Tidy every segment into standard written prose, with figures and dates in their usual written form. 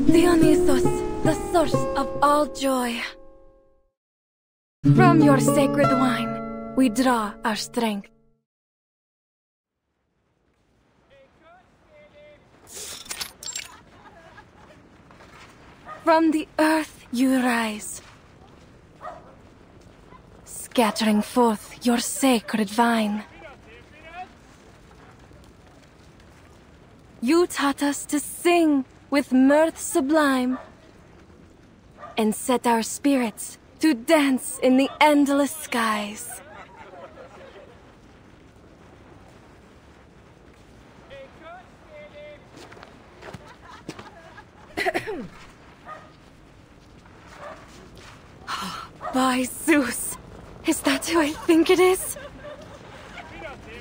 Dionysus, the source of all joy. From your sacred wine, we draw our strength. From the earth you rise, scattering forth your sacred vine. You taught us to sing with mirth sublime, and set our spirits to dance in the endless skies. By Zeus! Is that who I think it is?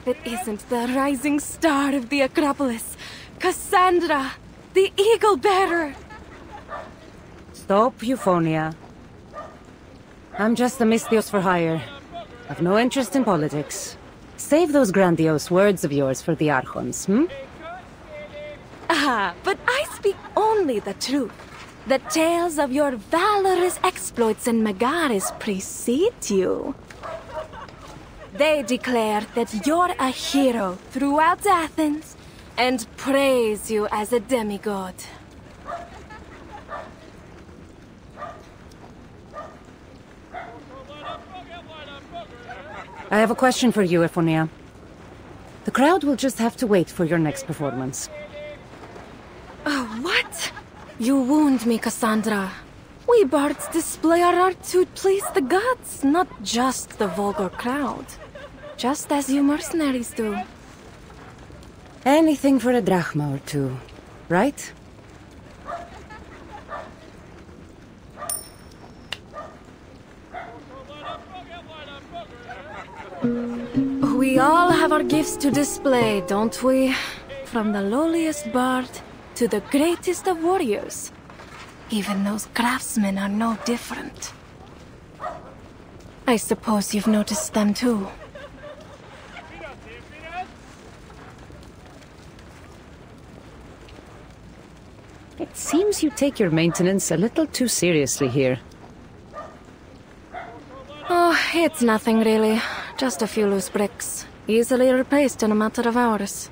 It isn't the rising star of the Acropolis, Cassandra, the Eagle Bearer! Stop, Euphonia. I'm just a Misthios for hire. I've no interest in politics. Save those grandiose words of yours for the Archons, hmm? Ah, but I speak only the truth. The tales of your valorous exploits in Megaris precede you. They declare that you're a hero throughout Athens, and praise you as a demigod. I have a question for you, Euphonia. The crowd will just have to wait for your next performance. Oh, what? You wound me, Cassandra. We bards display our art to please the gods, not just the vulgar crowd. Just as you mercenaries do. Anything for a drachma or two, right? We all have our gifts to display, don't we? From the lowliest bard to the greatest of warriors. Even those craftsmen are no different. I suppose you've noticed them too. It seems you take your maintenance a little too seriously here. Oh, it's nothing really. Just a few loose bricks. Easily replaced in a matter of hours.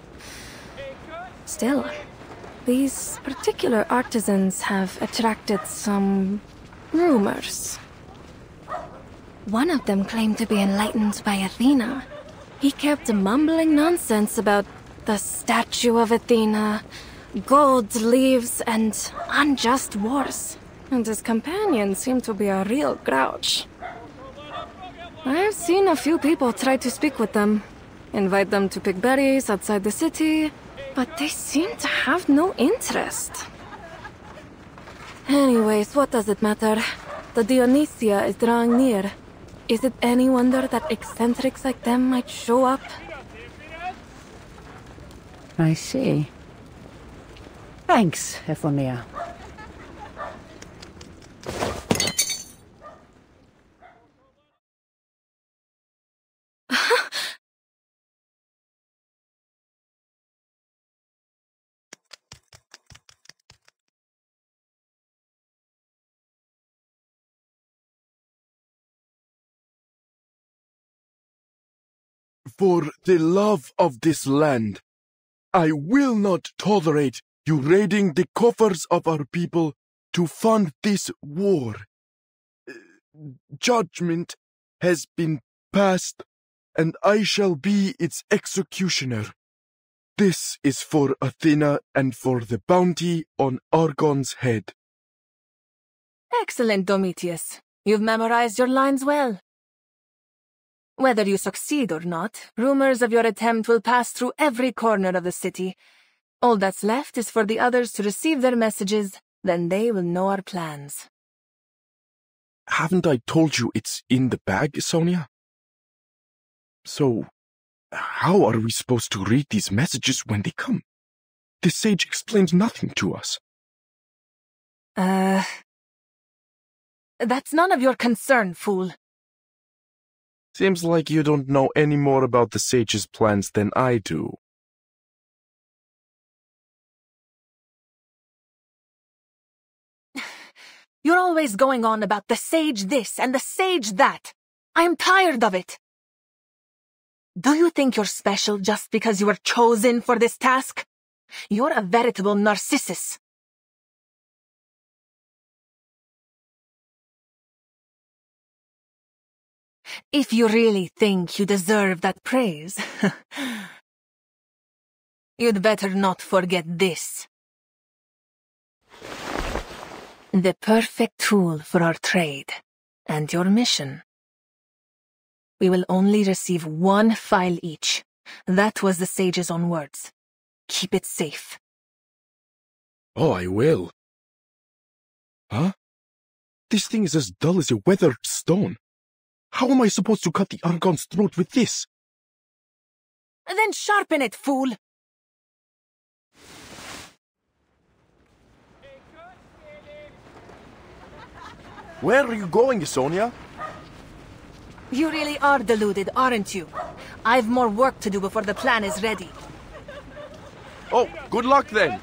Still, these particular artisans have attracted some rumors. One of them claimed to be enlightened by Athena. He kept mumbling nonsense about the statue of Athena, gold leaves, and unjust wars. And his companion seemed to be a real grouch. I've seen a few people try to speak with them, invite them to pick berries outside the city, but they seem to have no interest. Anyways, what does it matter? The Dionysia is drawing near. Is it any wonder that eccentrics like them might show up? I see. Thanks, Euphonia. For the love of this land, I will not tolerate you raiding the coffers of our people to fund this war. Judgment has been passed, and I shall be its executioner. This is for Athena and for the bounty on Argon's head. Excellent, Domitius. You've memorized your lines well. Whether you succeed or not, rumors of your attempt will pass through every corner of the city. All that's left is for the others to receive their messages, then they will know our plans. Haven't I told you it's in the bag, Sonia? So, how are we supposed to read these messages when they come? The sage explains nothing to us. That's none of your concern, fool. Seems like you don't know any more about the sage's plans than I do. You're always going on about the sage this and the sage that. I am tired of it. Do you think you're special just because you were chosen for this task? You're a veritable Narcissus. If you really think you deserve that praise, you'd better not forget this. The perfect tool for our trade and your mission. We will only receive one file each. That was the sage's own words. Keep it safe. Oh, I will. Huh? This thing is as dull as a weathered stone. How am I supposed to cut the Argon's throat with this? Then sharpen it, fool! Where are you going, Sonia? You really are deluded, aren't you? I've more work to do before the plan is ready. Oh, good luck then.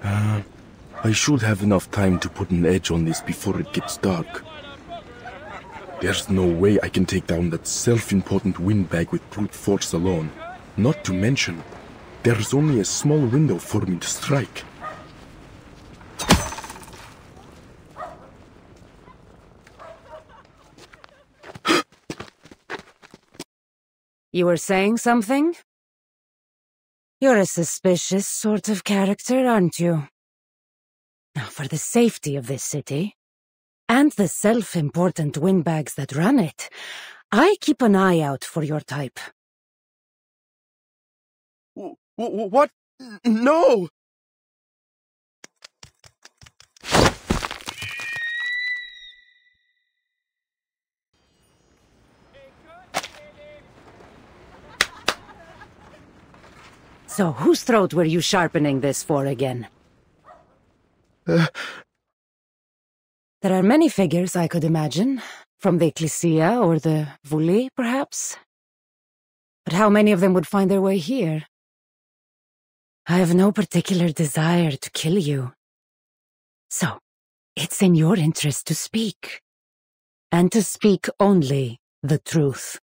I should have enough time to put an edge on this before it gets dark. There's no way I can take down that self-important windbag with brute force alone. Not to mention, there's only a small window for me to strike. You were saying something? You're a suspicious sort of character, aren't you? Now, for the safety of this city, and the self-important windbags that run it, I keep an eye out for your type. What? No! So, whose throat were you sharpening this for again? There are many figures I could imagine, from the Ecclesia or the Vuli, perhaps. But how many of them would find their way here? I have no particular desire to kill you. So, it's in your interest to speak. And to speak only the truth.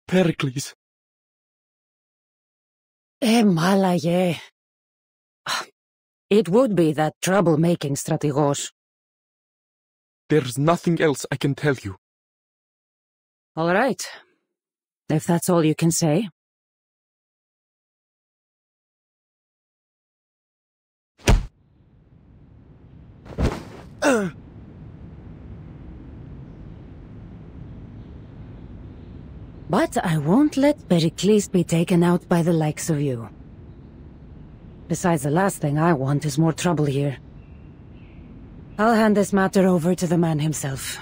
Pericles. Malaye. It would be that trouble-making Strategos. There's nothing else I can tell you. All right. If that's all you can say. But I won't let Pericles be taken out by the likes of you. Besides, the last thing I want is more trouble here. I'll hand this matter over to the man himself.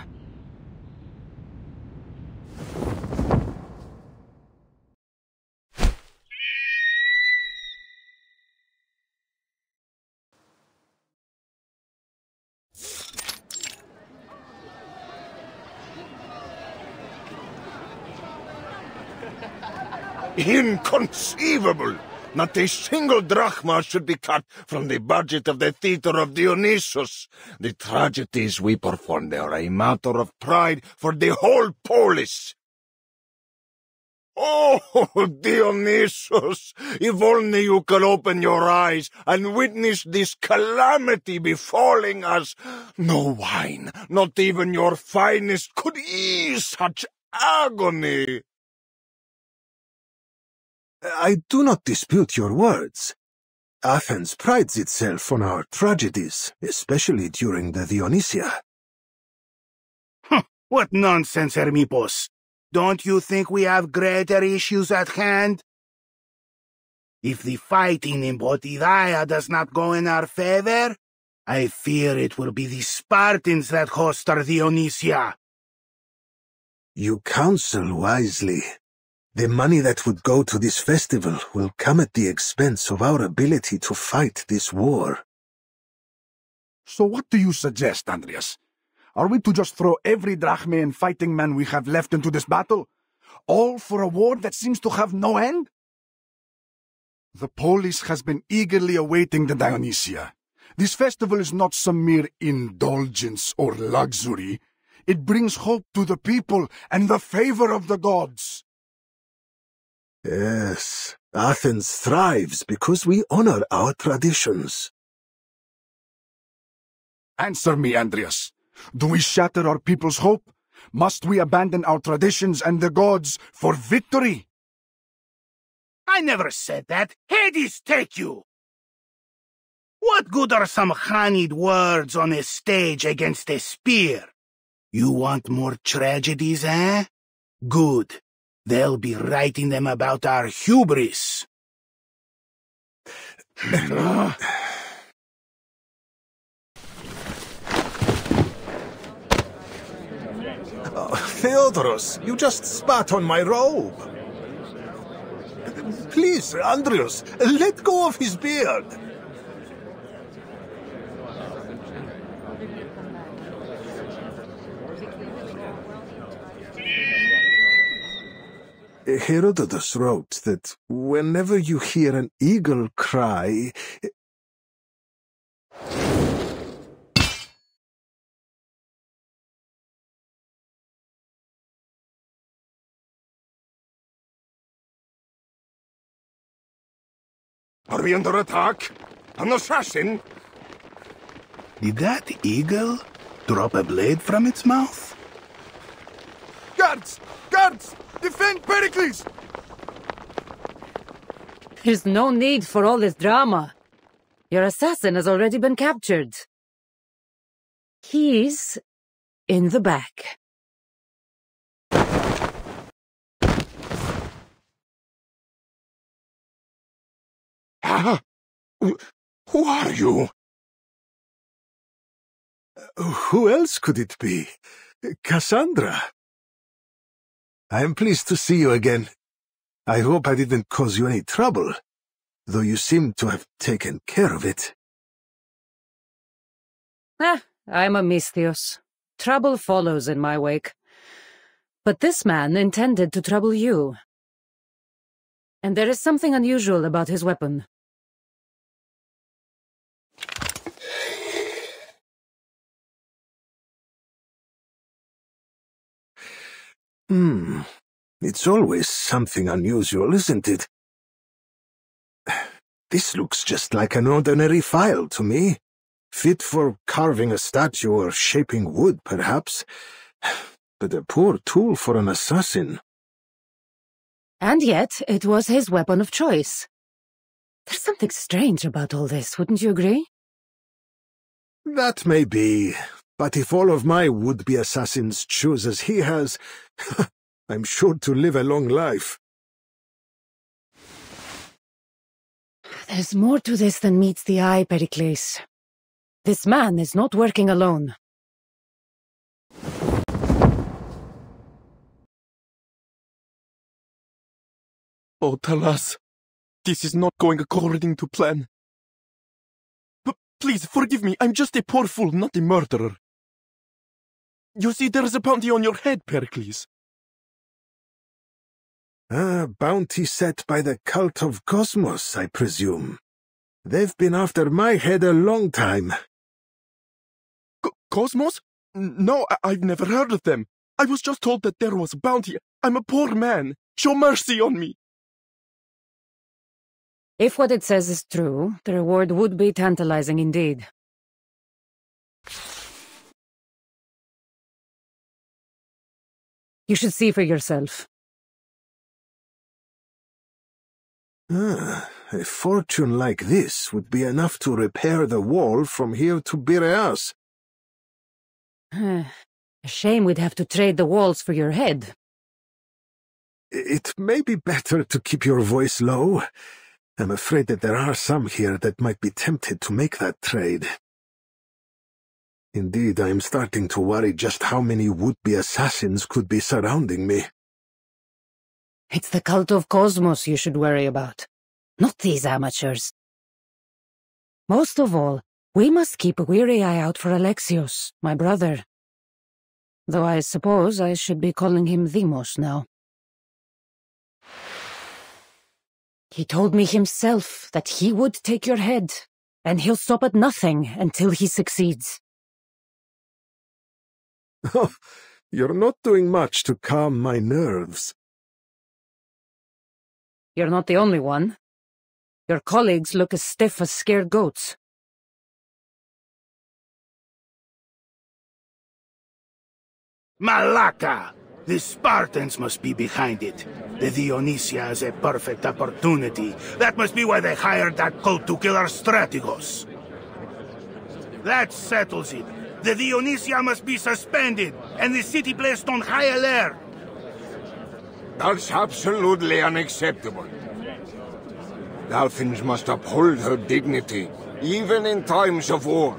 Inconceivable! Not a single drachma should be cut from the budget of the Theatre of Dionysus. The tragedies we perform there are a matter of pride for the whole polis. Oh, Dionysus, if only you could open your eyes and witness this calamity befalling us. No wine, not even your finest, could ease such agony. I do not dispute your words. Athens prides itself on our tragedies, especially during the Dionysia. What nonsense, Hermippos! Don't you think we have greater issues at hand? If the fighting in Potidaya does not go in our favor, I fear it will be the Spartans that host our Dionysia. You counsel wisely. The money that would go to this festival will come at the expense of our ability to fight this war. So what do you suggest, Andreas? Are we to just throw every drachme and fighting man we have left into this battle? All for a war that seems to have no end? The polis has been eagerly awaiting the Dionysia. This festival is not some mere indulgence or luxury. It brings hope to the people and the favor of the gods. Yes, Athens thrives because we honor our traditions. Answer me, Andreas. Do we shatter our people's hope? Must we abandon our traditions and the gods for victory? I never said that. Hades take you! What good are some honeyed words on a stage against a spear? You want more tragedies, eh? Good. They'll be writing them about our hubris. Theodoros, you just spat on my robe. Please, Andreas, let go of his beard. Herodotus wrote that whenever you hear an eagle cry... Are we under attack? An assassin? Did that eagle drop a blade from its mouth? Guards! Guards! Defend Pericles! There's no need for all this drama. Your assassin has already been captured. He's in the back. Ah! Who are you? Who else could it be? Cassandra. I am pleased to see you again. I hope I didn't cause you any trouble, though you seem to have taken care of it. I'm a Misthios. Trouble follows in my wake. But this man intended to trouble you. And there is something unusual about his weapon. It's always something unusual, isn't it? This looks just like an ordinary file to me. Fit for carving a statue or shaping wood, perhaps. But a poor tool for an assassin. And yet, it was his weapon of choice. There's something strange about all this, wouldn't you agree? That may be, but if all of my would-be assassins choose as he has, I'm sure to live a long life. There's more to this than meets the eye, Pericles. This man is not working alone. Oh, Talas, this is not going according to plan. But please, forgive me, I'm just a poor fool, not a murderer. You see, there is a bounty on your head, Pericles. A bounty set by the cult of Cosmos, I presume. They've been after my head a long time. Cosmos? No, I've never heard of them. I was just told that there was a bounty. I'm a poor man. Show mercy on me. If what it says is true, the reward would be tantalizing indeed. You should see for yourself. A fortune like this would be enough to repair the wall from here to Piraeus. A shame we'd have to trade the walls for your head. It may be better to keep your voice low. I'm afraid that there are some here that might be tempted to make that trade. Indeed, I am starting to worry just how many would-be assassins could be surrounding me. It's the cult of Cosmos you should worry about, not these amateurs. Most of all, we must keep a weary eye out for Alexios, my brother. Though I suppose I should be calling him Deimos now. He told me himself that he would take your head, and he'll stop at nothing until he succeeds. Oh, you're not doing much to calm my nerves. You're not the only one. Your colleagues look as stiff as scared goats. Malaka! The Spartans must be behind it. The Dionysia has a perfect opportunity. That must be why they hired that cult to kill our strategos. That settles it. The Dionysia must be suspended, and the city placed on high alert. That's absolutely unacceptable. Athens must uphold her dignity, even in times of war.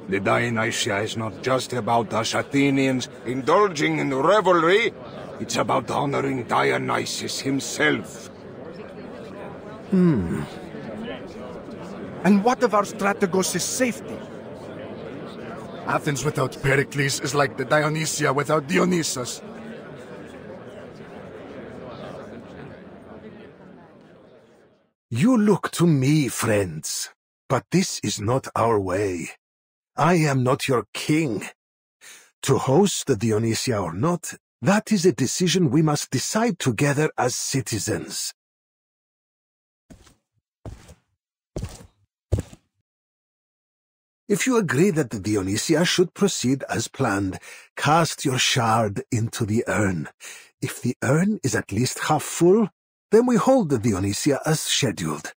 The Dionysia is not just about us Athenians indulging in revelry, it's about honoring Dionysus himself. And what of our Strategos' safety? Athens without Pericles is like the Dionysia without Dionysus. You look to me, friends, but this is not our way. I am not your king. To host the Dionysia or not, that is a decision we must decide together as citizens. If you agree that the Dionysia should proceed as planned, cast your shard into the urn. If the urn is at least half full, then we hold the Dionysia as scheduled.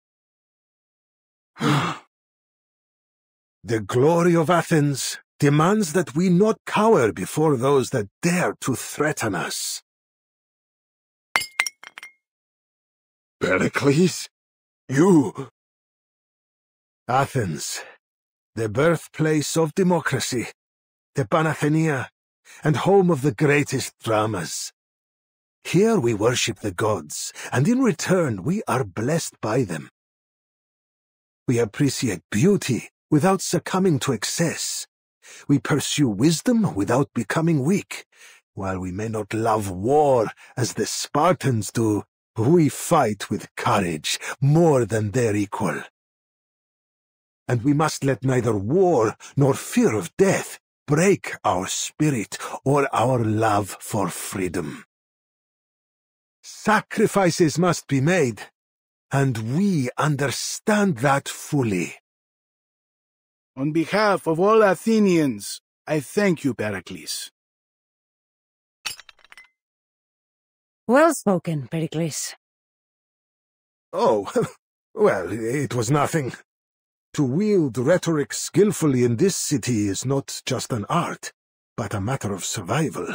The glory of Athens demands that we not cower before those that dare to threaten us. Pericles? You? Athens, the birthplace of democracy, the Panathenaea, and home of the greatest dramas. Here we worship the gods, and in return we are blessed by them. We appreciate beauty without succumbing to excess. We pursue wisdom without becoming weak. While we may not love war as the Spartans do, we fight with courage more than their equal. And we must let neither war nor fear of death break our spirit or our love for freedom. Sacrifices must be made, and we understand that fully. On behalf of all Athenians, I thank you, Pericles. Well spoken, Pericles. Oh, well, it was nothing. To wield rhetoric skillfully in this city is not just an art, but a matter of survival.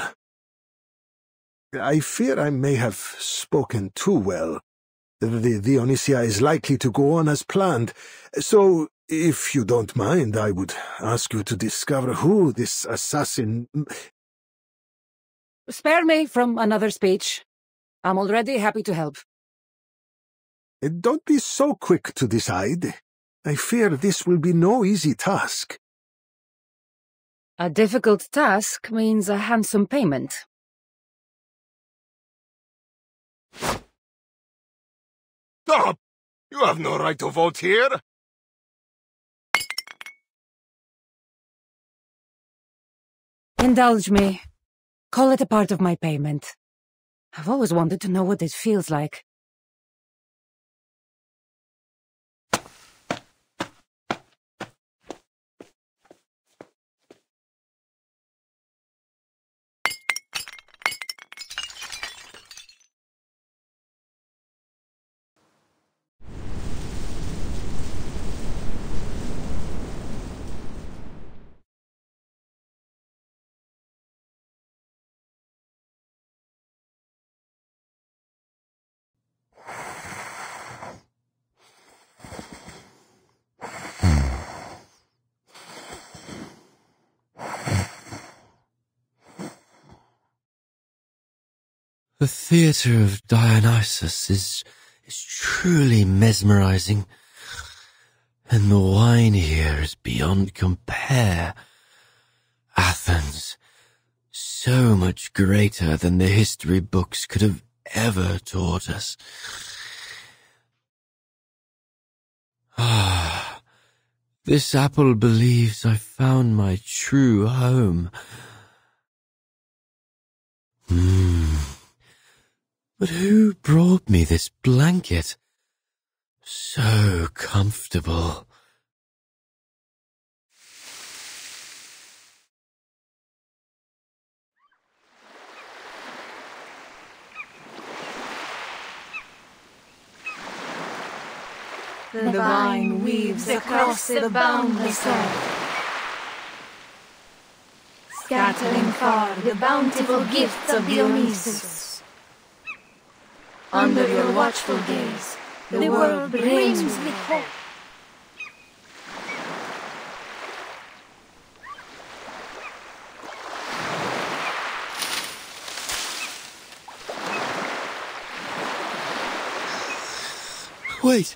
I fear I may have spoken too well. The Dionysia is likely to go on as planned, so if you don't mind, I would ask you to discover who this assassin... Spare me from another speech. I'm already happy to help. Don't be so quick to decide. I fear this will be no easy task. A difficult task means a handsome payment. Stop! You have no right to vote here! Indulge me. Call it a part of my payment. I've always wanted to know what it feels like. The theatre of Dionysus is truly mesmerizing, and the wine here is beyond compare. Athens, so much greater than the history books could have ever taught us. Ah, this apple believes I found my true home. But who brought me this blanket? So comfortable. The vine weaves across the boundless earth, scattering far the bountiful gifts of Dionysus. Under your watchful gaze, the world brims with hope. Wait,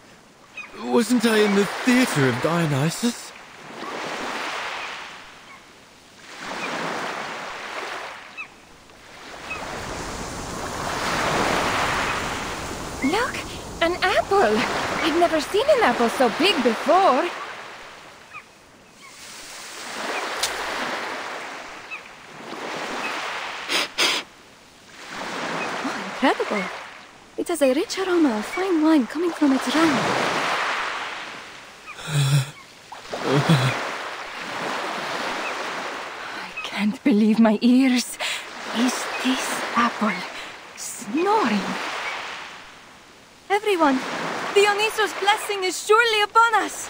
wasn't I in the theatre of Dionysus? Look, an apple! I've never seen an apple so big before. Oh, incredible. It has a rich aroma of fine wine coming from its rind. I can't believe my ears. Is this apple snoring? Everyone, Dionysus' blessing is surely upon us.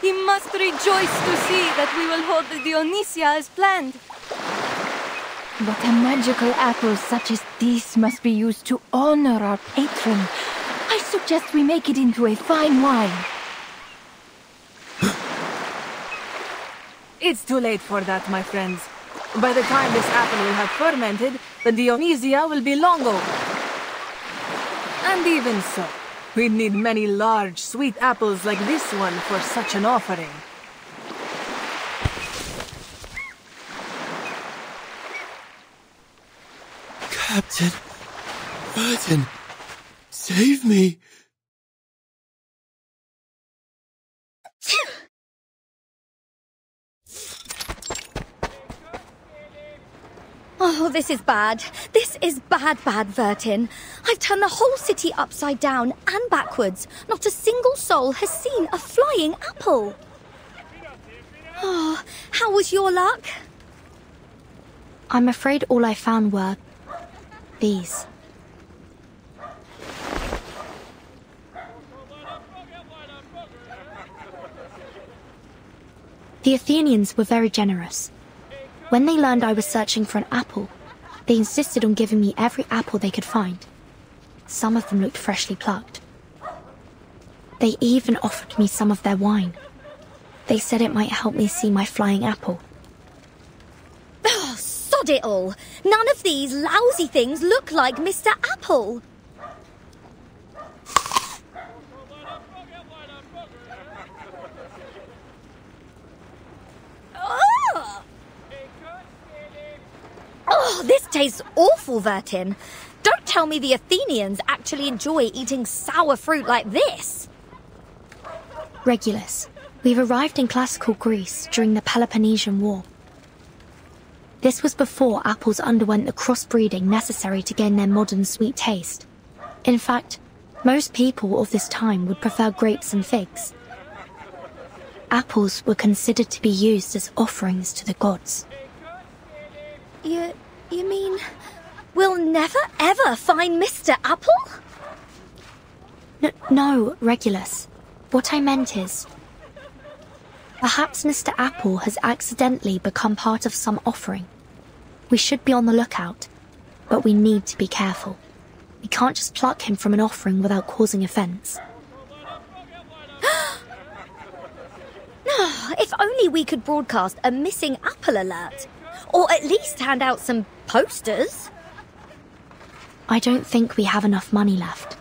He must rejoice to see that we will hold the Dionysia as planned. But a magical apple such as this must be used to honor our patron. I suggest we make it into a fine wine. It's too late for that, my friends. By the time this apple will have fermented, the Dionysia will be long over. And even so, we'd need many large, sweet apples like this one for such an offering. Captain Vertin, save me! Oh, this is bad. This is bad, Vertin. I've turned the whole city upside down and backwards. Not a single soul has seen a flying apple. Oh, how was your luck? I'm afraid all I found were these. The Athenians were very generous. When they learned I was searching for an apple, they insisted on giving me every apple they could find. Some of them looked freshly plucked. They even offered me some of their wine. They said it might help me see my flying apple. Oh, sod it all. None of these lousy things look like Mr. Apple. Oh, this tastes awful, Vertin. Don't tell me the Athenians actually enjoy eating sour fruit like this. Regulus, we've arrived in classical Greece during the Peloponnesian War. This was before apples underwent the crossbreeding necessary to gain their modern sweet taste. In fact, most people of this time would prefer grapes and figs. Apples were considered to be used as offerings to the gods. You mean we'll never ever find Mr. Apple? No, Regulus. What I meant is, perhaps Mr. Apple has accidentally become part of some offering. We should be on the lookout, but we need to be careful. We can't just pluck him from an offering without causing offense. If only we could broadcast a missing apple alert. Or at least hand out some posters. I don't think we have enough money left.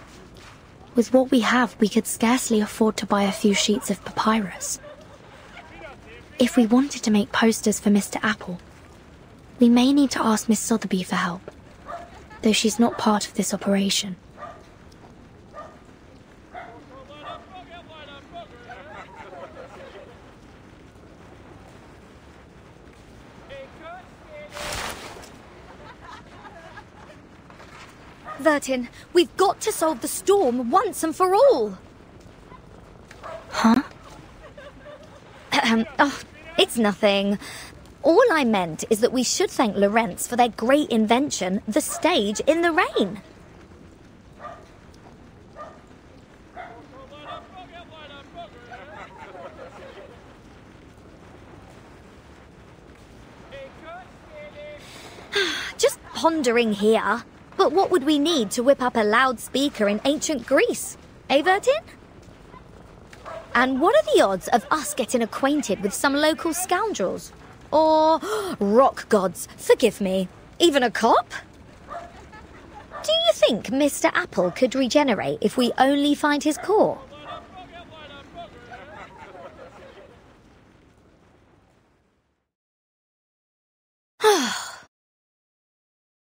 With what we have, we could scarcely afford to buy a few sheets of papyrus. If we wanted to make posters for Mr. Apple, We may need to ask Miss Sotheby for help, though she's not part of this operation. Vertin, we've got to solve the storm once and for all. Huh? Oh, it's nothing. All I meant is that we should thank Lorenz for their great invention, the stage in the rain. Just pondering here. But what would we need to whip up a loudspeaker in ancient Greece? Eh, Vertin? And what are the odds of us getting acquainted with some local scoundrels? Or, rock gods, forgive me, even a cop? Do you think Mr. Apple could regenerate if we only find his core?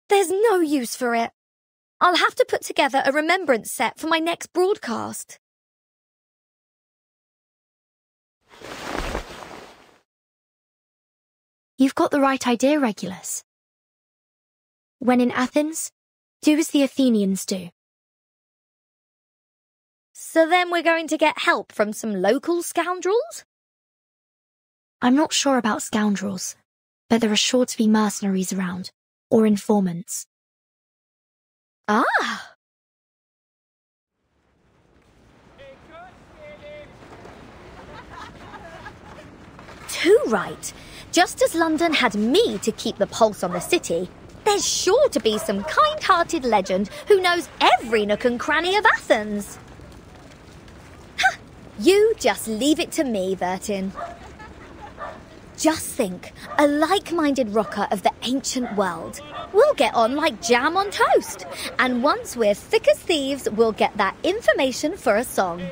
There's no use for it. I'll have to put together a remembrance set for my next broadcast. You've got the right idea, Regulus. When in Athens, do as the Athenians do. So then we're going to get help from some local scoundrels? I'm not sure about scoundrels, but there are sure to be mercenaries around, or informants. Ah! Too right. Just as London had me to keep the pulse on the city, there's sure to be some kind-hearted legend who knows every nook and cranny of Athens. Ha! You just leave it to me, Vertin. Just think, a like-minded rocker of the ancient world. We'll get on like jam on toast. And once we're thick as thieves, we'll get that information for a song.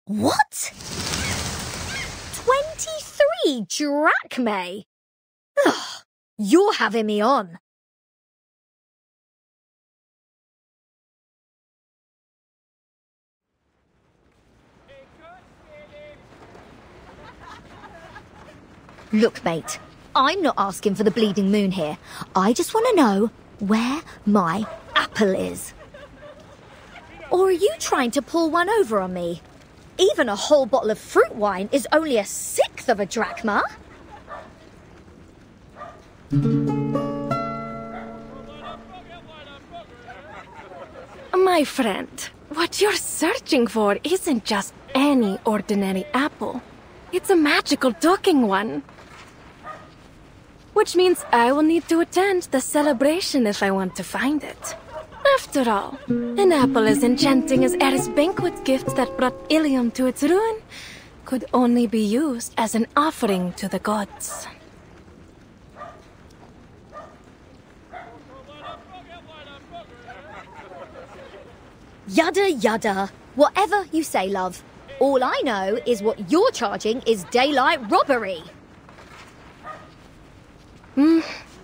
What? 23 drachmae? Ugh, you're having me on. Look, mate, I'm not asking for the bleeding moon here. I just want to know where my apple is. Or are you trying to pull one over on me? Even a whole bottle of fruit wine is only 1/6 of a drachma. My friend, what you're searching for isn't just any ordinary apple. It's a magical talking one. Which means I will need to attend the celebration if I want to find it. After all, an apple as enchanting as Ares' banquet gift that brought Ilium to its ruin could only be used as an offering to the gods. Yada yada. Whatever you say, love. All I know is what you're charging is daylight robbery.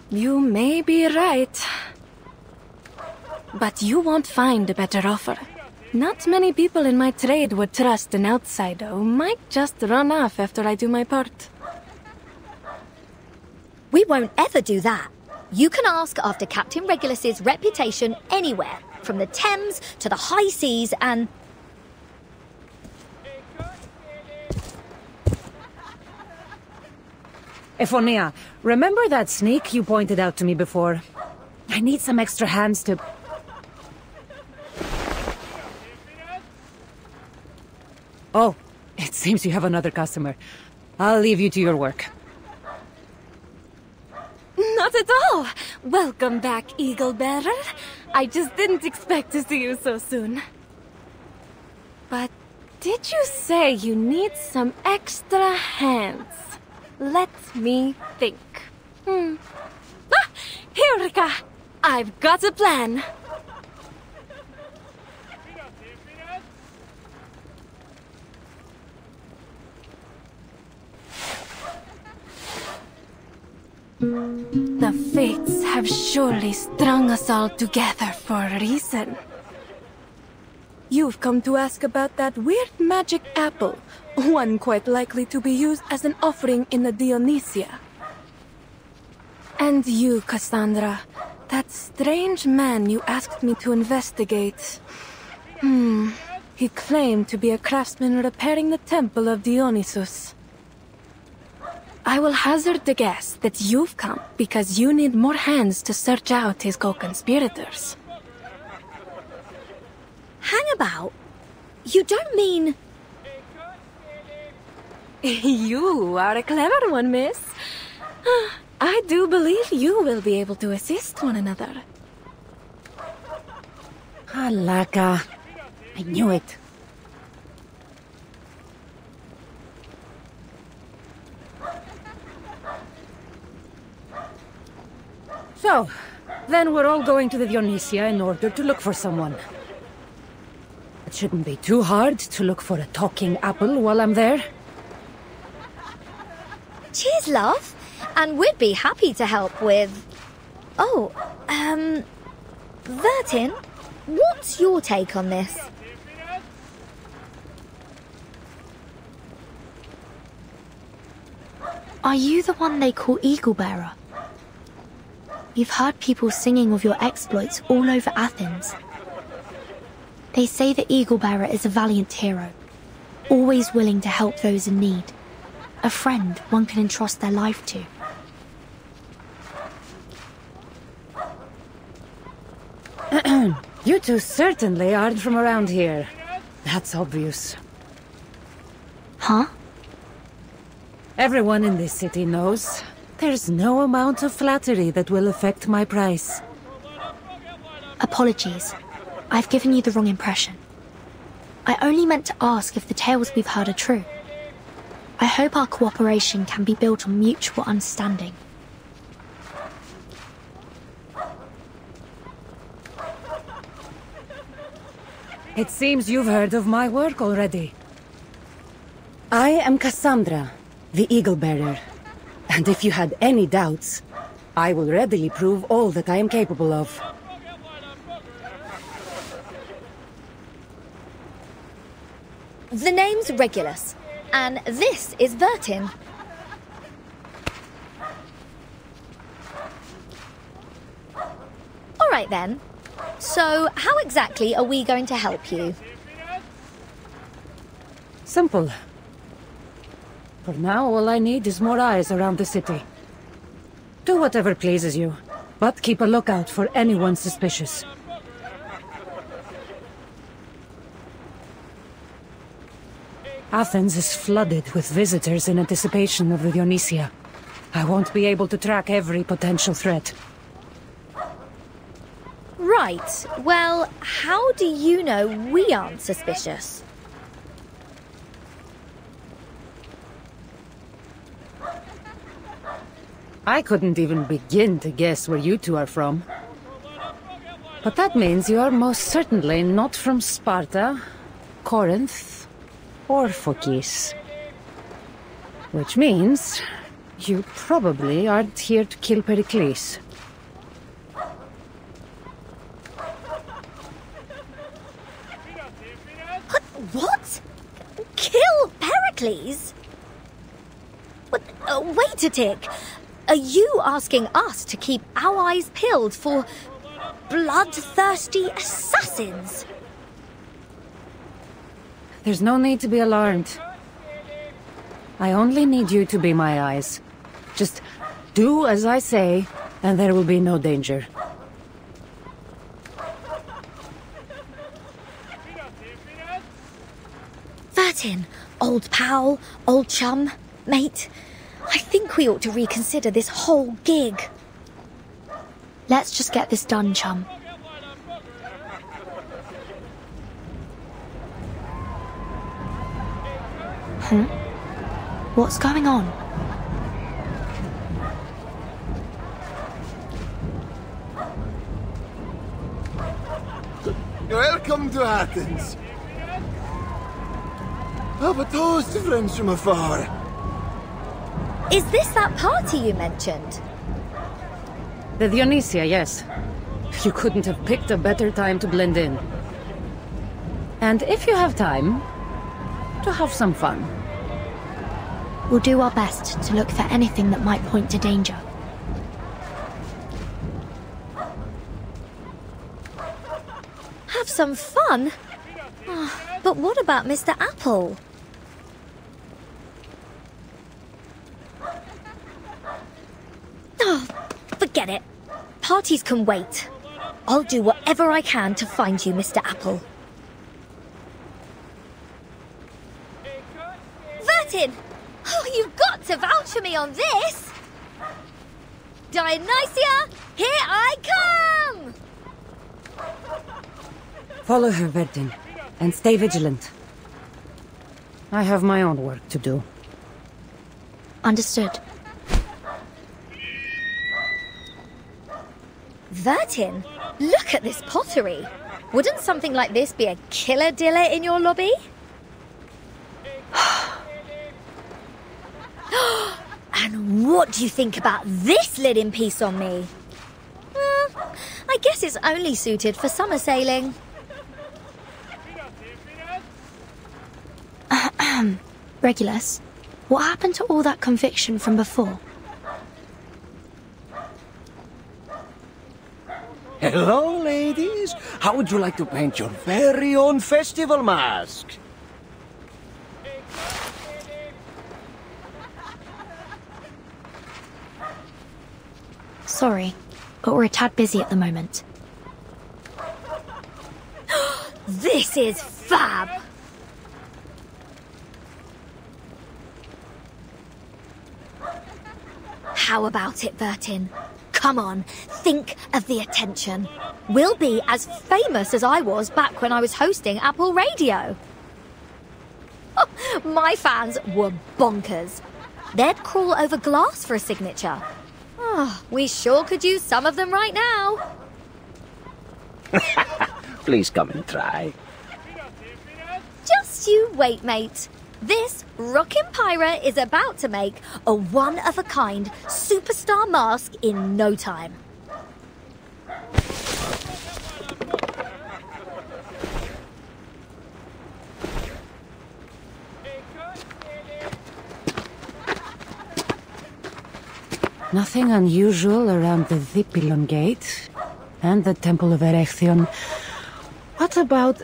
You may be right. But you won't find a better offer. Not many people in my trade would trust an outsider who might just run off after I do my part. We won't ever do that. You can ask after Captain Regulus's reputation anywhere, from the Thames to the high seas and... Ephonia, remember that snake you pointed out to me before? I need some extra hands to... Oh, it seems you have another customer. I'll leave you to your work. Not at all! Welcome back, Eagle Bearer. I just didn't expect to see you so soon. But did you say you need some extra hands? Let me think. Eureka! I've got a plan. The fates have surely strung us all together for a reason. You've come to ask about that weird magic apple, one quite likely to be used as an offering in the Dionysia. And you, Cassandra, that strange man you asked me to investigate. He claimed to be a craftsman repairing the temple of Dionysus. I will hazard a guess that you've come because you need more hands to search out his co-conspirators. Hang about? You don't mean... You are a clever one, miss. I do believe you will be able to assist one another. Alaka. I knew it. So, then we're all going to the Dionysia in order to look for someone. It shouldn't be too hard to look for a talking apple while I'm there. Cheers, love. And we'd be happy to help with... Oh, Vertin, what's your take on this? Are you the one they call Eaglebearer? You've heard people singing of your exploits all over Athens. They say the Eaglebearer is a valiant hero, always willing to help those in need. A friend one can entrust their life to. You two certainly aren't from around here. That's obvious. Huh? Everyone in this city knows there's no amount of flattery that will affect my price. Apologies. I've given you the wrong impression. I only meant to ask if the tales we've heard are true. I hope our cooperation can be built on mutual understanding. It seems you've heard of my work already. I am Cassandra, the Eaglebearer. And if you had any doubts, I will readily prove all that I am capable of. The name's Regulus, and this is Vertin. All right then. So, how exactly are we going to help you? Simple. For now, all I need is more eyes around the city. Do whatever pleases you, but keep a lookout for anyone suspicious. Athens is flooded with visitors in anticipation of the Dionysia. I won't be able to track every potential threat. Right. Well, how do you know we aren't suspicious? I couldn't even begin to guess where you two are from. But that means you are most certainly not from Sparta, Corinth, or Phokis. Which means you probably aren't here to kill Pericles. What? Kill Pericles? What? Wait a tick. Are you asking us to keep our eyes peeled for bloodthirsty assassins? There's no need to be alarmed. I only need you to be my eyes. Just do as I say, and there will be no danger. Vertin, old pal, old chum, mate. I think we ought to reconsider this whole gig. Let's just get this done, chum. What's going on? Welcome to Athens. Have a toast to friends from afar. Is this that party you mentioned? The Dionysia, yes. You couldn't have picked a better time to blend in. And if you have time, to have some fun. We'll do our best to look for anything that might point to danger. Have some fun? Oh, but what about Mr. Apple? Oh, forget it. Parties can wait. I'll do whatever I can to find you, Mr. Apple. Vertin! Oh, you've got to vouch for me on this! Dionysia, here I come! Follow her, Vertin, and stay vigilant. I have my own work to do. Understood. Vertin, look at this pottery. Wouldn't something like this be a killer diller in your lobby? And what do you think about this linen piece on me? I guess it's only suited for summer sailing. Regulus, what happened to all that conviction from before? Hello, ladies. How would you like to paint your very own festival mask? Sorry, but we're a tad busy at the moment. This is fab! How about it, Vertin? Come on, think of the attention. We'll be as famous as I was back when I was hosting Apple Radio. Oh, my fans were bonkers. They'd crawl over glass for a signature. Oh, we sure could use some of them right now. Please come and try. Just you wait, mate. This Rockin' Pirate is about to make a one-of-a-kind superstar mask in no time. Nothing unusual around the Dipylon Gate and the Temple of Erechtheion. What about...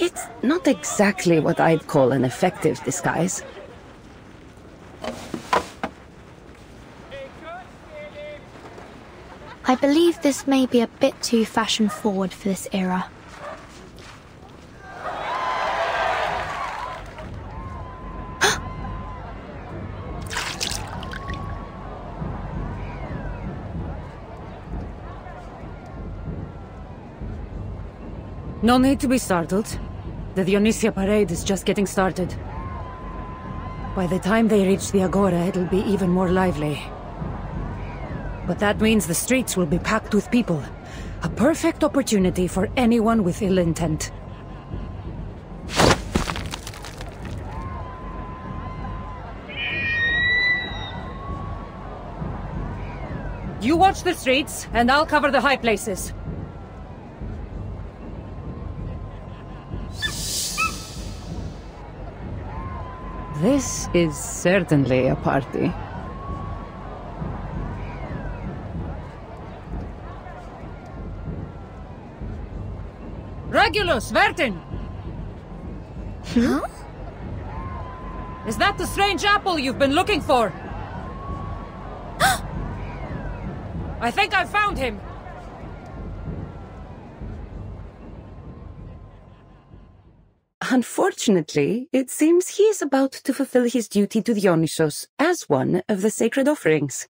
It's not exactly what I'd call an effective disguise. I believe this may be a bit too fashion-forward for this era. No need to be startled. The Dionysia parade is just getting started. By the time they reach the Agora, it'll be even more lively. But that means the streets will be packed with people. A perfect opportunity for anyone with ill intent. You watch the streets, and I'll cover the high places. This is certainly a party. Regulus, Vertin! Huh? Is that the strange apple you've been looking for? I think I found him! Unfortunately, it seems he is about to fulfill his duty to Dionysos as one of the sacred offerings.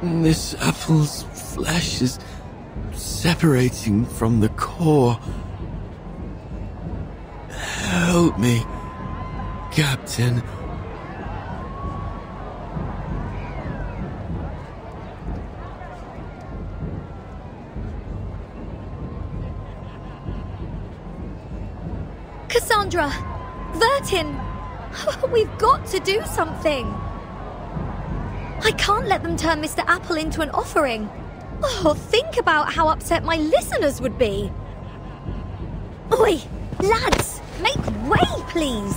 This apple's flesh is separating from the core. Help me, Captain. Cassandra! Vertin! We've got to do something! I can't let them turn Mr. Apple into an offering. Oh, think about how upset my listeners would be. Oi! Lads! Make way, please!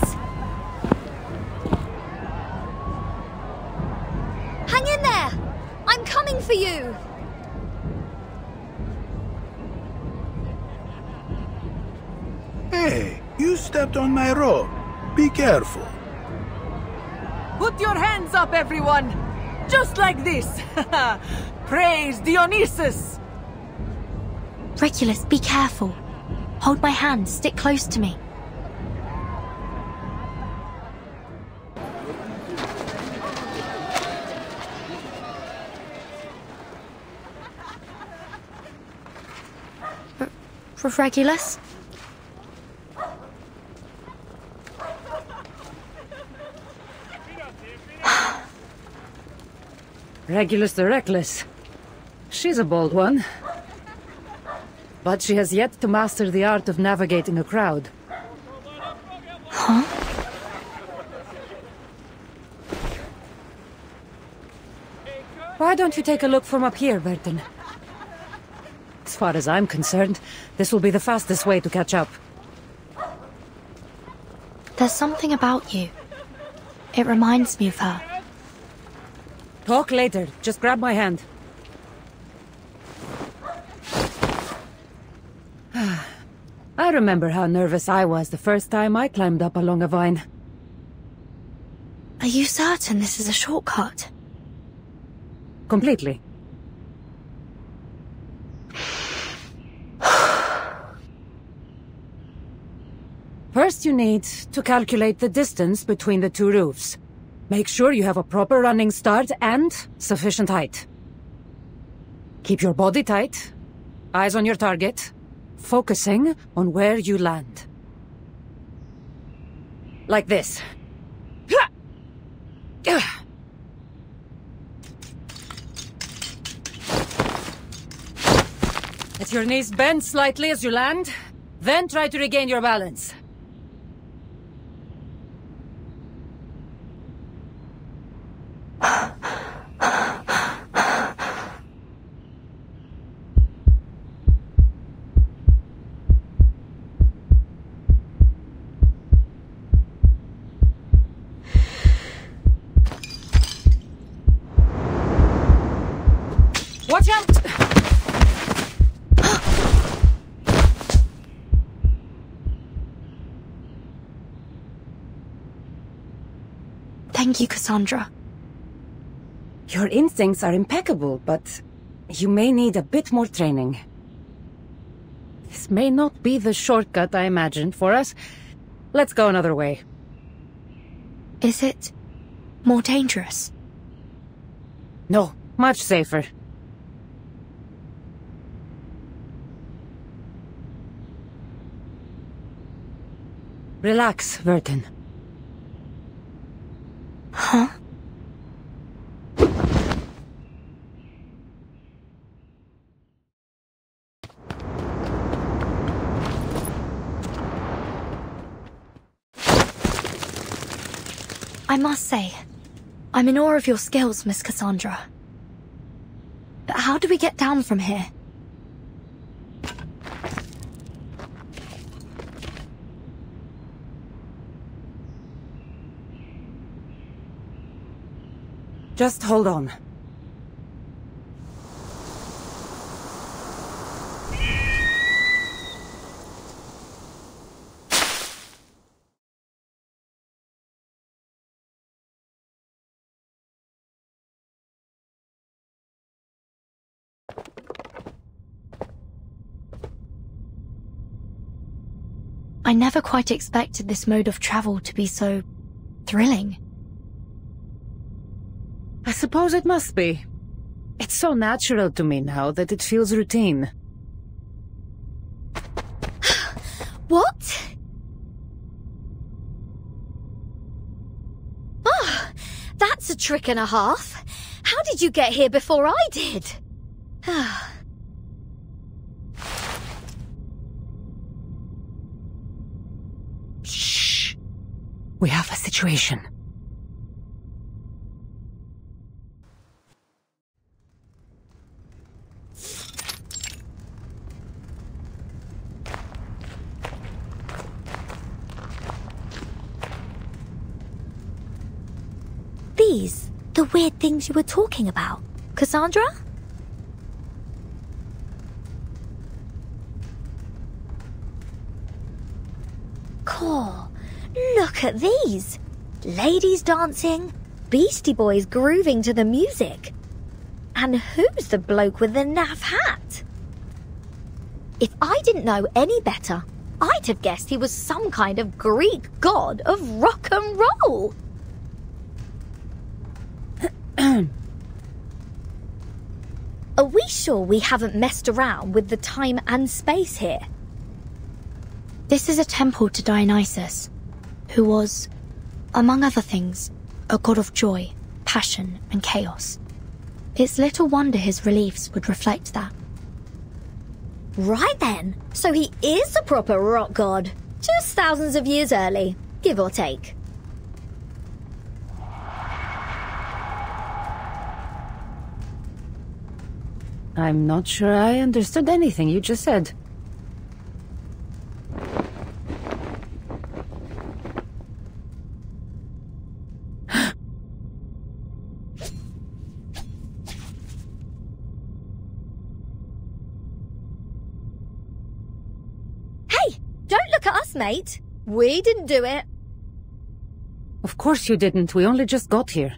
Hang in there! I'm coming for you! Hey, you stepped on my rope. Be careful. Put your hands up, everyone! Just like this! Praise Dionysus! Regulus, be careful. Hold my hand, stick close to me. Regulus? Regulus the Reckless. She's a bold one. But she has yet to master the art of navigating a crowd. Huh? Why don't you take a look from up here, Vertin? As far as I'm concerned, this will be the fastest way to catch up. There's something about you. It reminds me of her. Talk later. Just grab my hand. I remember how nervous I was the first time I climbed up along a vine. Are you certain this is a shortcut? Completely. First you need to calculate the distance between the two roofs. Make sure you have a proper running start and sufficient height. Keep your body tight, eyes on your target, focusing on where you land. Like this. Let your knees bend slightly as you land, then try to regain your balance. Watch out! Thank you, Cassandra. Your instincts are impeccable, but you may need a bit more training. This may not be the shortcut I imagined for us. Let's go another way. Is it more dangerous? No, much safer. Relax, Vertin. Huh? I must say, I'm in awe of your skills, Miss Cassandra. But how do we get down from here? Just hold on. I never quite expected this mode of travel to be so thrilling. I suppose it must be. It's so natural to me now that it feels routine. What? Oh, that's a trick and a half. How did you get here before I did? Shh. We have a situation. These, the weird things you were talking about, Cassandra? Cool. Look at these. Ladies dancing, Beastie Boys grooving to the music. And who's the bloke with the naff hat? If I didn't know any better, I'd have guessed he was some kind of Greek god of rock and roll. Are we sure we haven't messed around with the time and space here? This is a temple to Dionysus, who was, among other things, a god of joy, passion, and chaos. It's little wonder his reliefs would reflect that. Right then, so he is a proper rock god, just thousands of years early, give or take. I'm not sure I understood anything you just said. Hey, don't look at us, mate. We didn't do it. Of course you didn't. We only just got here.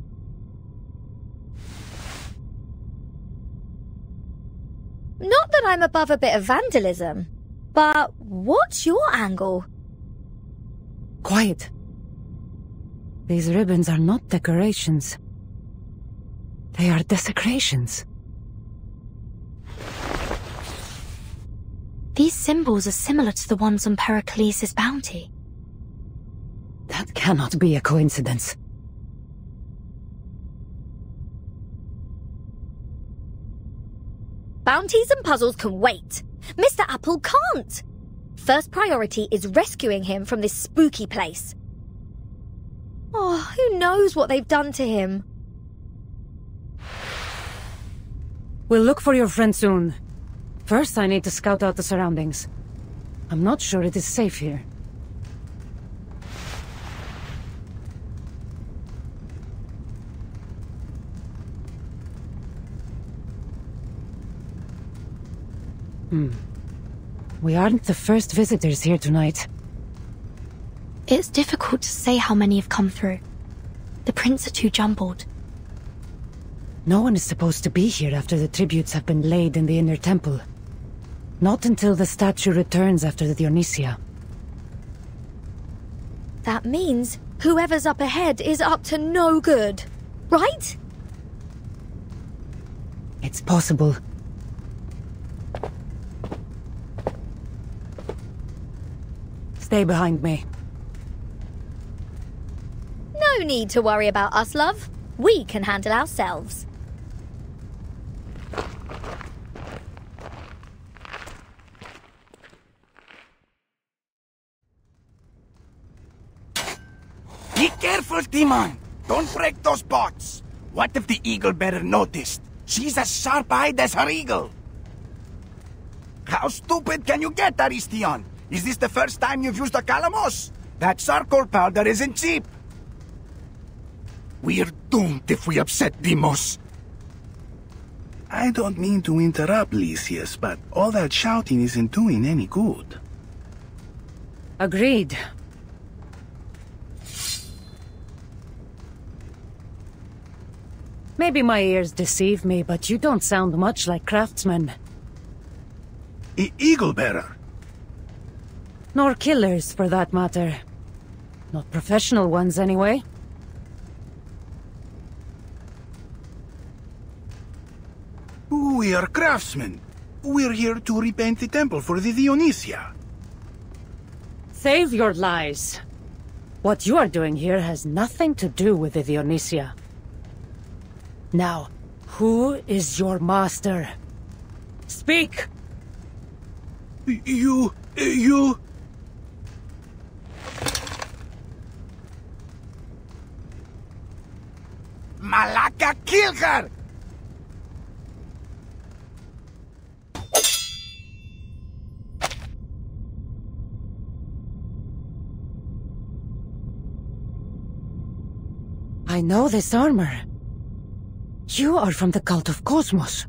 Not that I'm above a bit of vandalism, but what's your angle? Quiet. These ribbons are not decorations. They are desecrations. These symbols are similar to the ones on Pericles' bounty. That cannot be a coincidence. Bounties and puzzles can wait. Mr. Apple can't. First priority is rescuing him from this spooky place. Oh, who knows what they've done to him? We'll look for your friend soon. First, I need to scout out the surroundings. I'm not sure it is safe here. We aren't the first visitors here tonight. It's difficult to say how many have come through. The prints are too jumbled. No one is supposed to be here after the tributes have been laid in the inner temple. Not until the statue returns after the Dionysia. That means whoever's up ahead is up to no good, right? It's possible. Stay behind me. No need to worry about us, love. We can handle ourselves. Be careful, Timon! Don't break those pots! What if the eagle bearer noticed? She's as sharp-eyed as her eagle! How stupid can you get, Aristion? Is this the first time you've used a calamos? That charcoal powder isn't cheap! We're doomed if we upset Deimos. I don't mean to interrupt, Lysias, but all that shouting isn't doing any good. Agreed. Maybe my ears deceive me, but you don't sound much like craftsmen. Eagle bearer? Nor killers, for that matter. Not professional ones, anyway. We are craftsmen. We're here to repaint the temple for the Dionysia. Save your lies. What you are doing here has nothing to do with the Dionysia. Now, who is your master? Speak! You... Malaka, kill her! I know this armor. You are from the cult of Cosmos.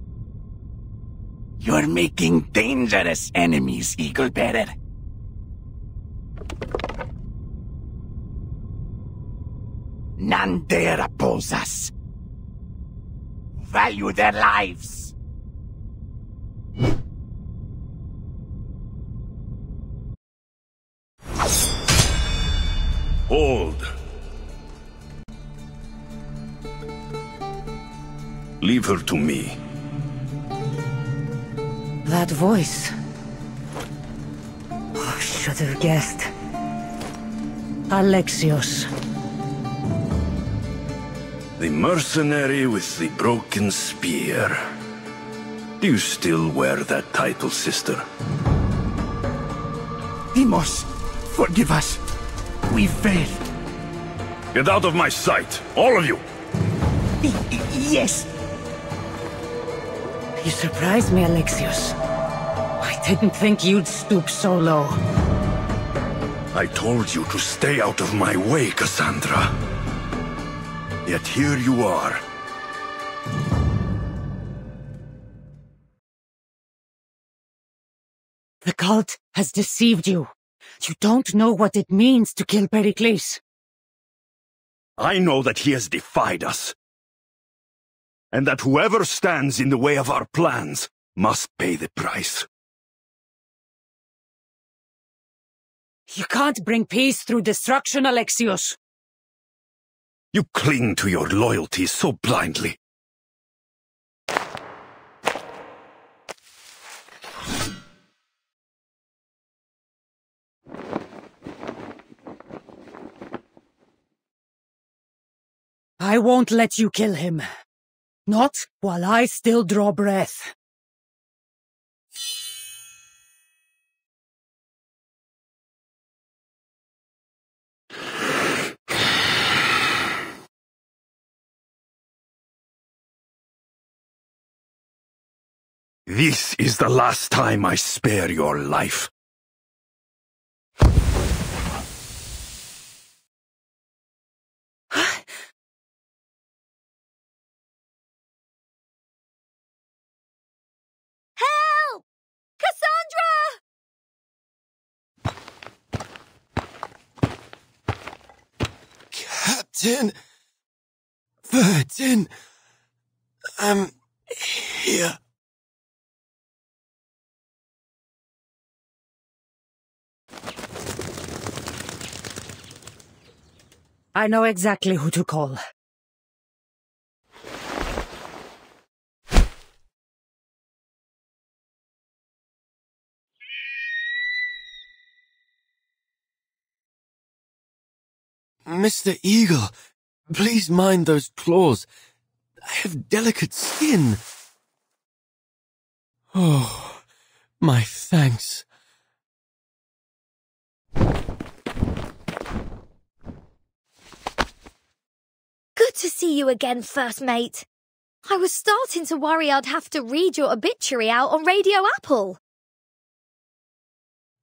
You're making dangerous enemies, Eagle Bearer. None dare oppose us. Value their lives. Hold. Leave her to me. That voice. Oh, should have guessed. Alexios. The mercenary with the broken spear. Do you still wear that title, sister? Deimos, forgive us. We failed. Get out of my sight, all of you! Yes. You surprised me, Alexios. I didn't think you'd stoop so low. I told you to stay out of my way, Cassandra. Yet here you are. The cult has deceived you. You don't know what it means to kill Pericles. I know that he has defied us. And that whoever stands in the way of our plans must pay the price. You can't bring peace through destruction, Alexios. You cling to your loyalty so blindly. I won't let you kill him. Not while I still draw breath. This is the last time I spare your life. Help! Cassandra! Captain Vertin, I'm here. I know exactly who to call. Mr. Eagle, please mind those claws. I have delicate skin. Oh, my thanks. Good to see you again, First Mate. I was starting to worry I'd have to read your obituary out on Radio Apple.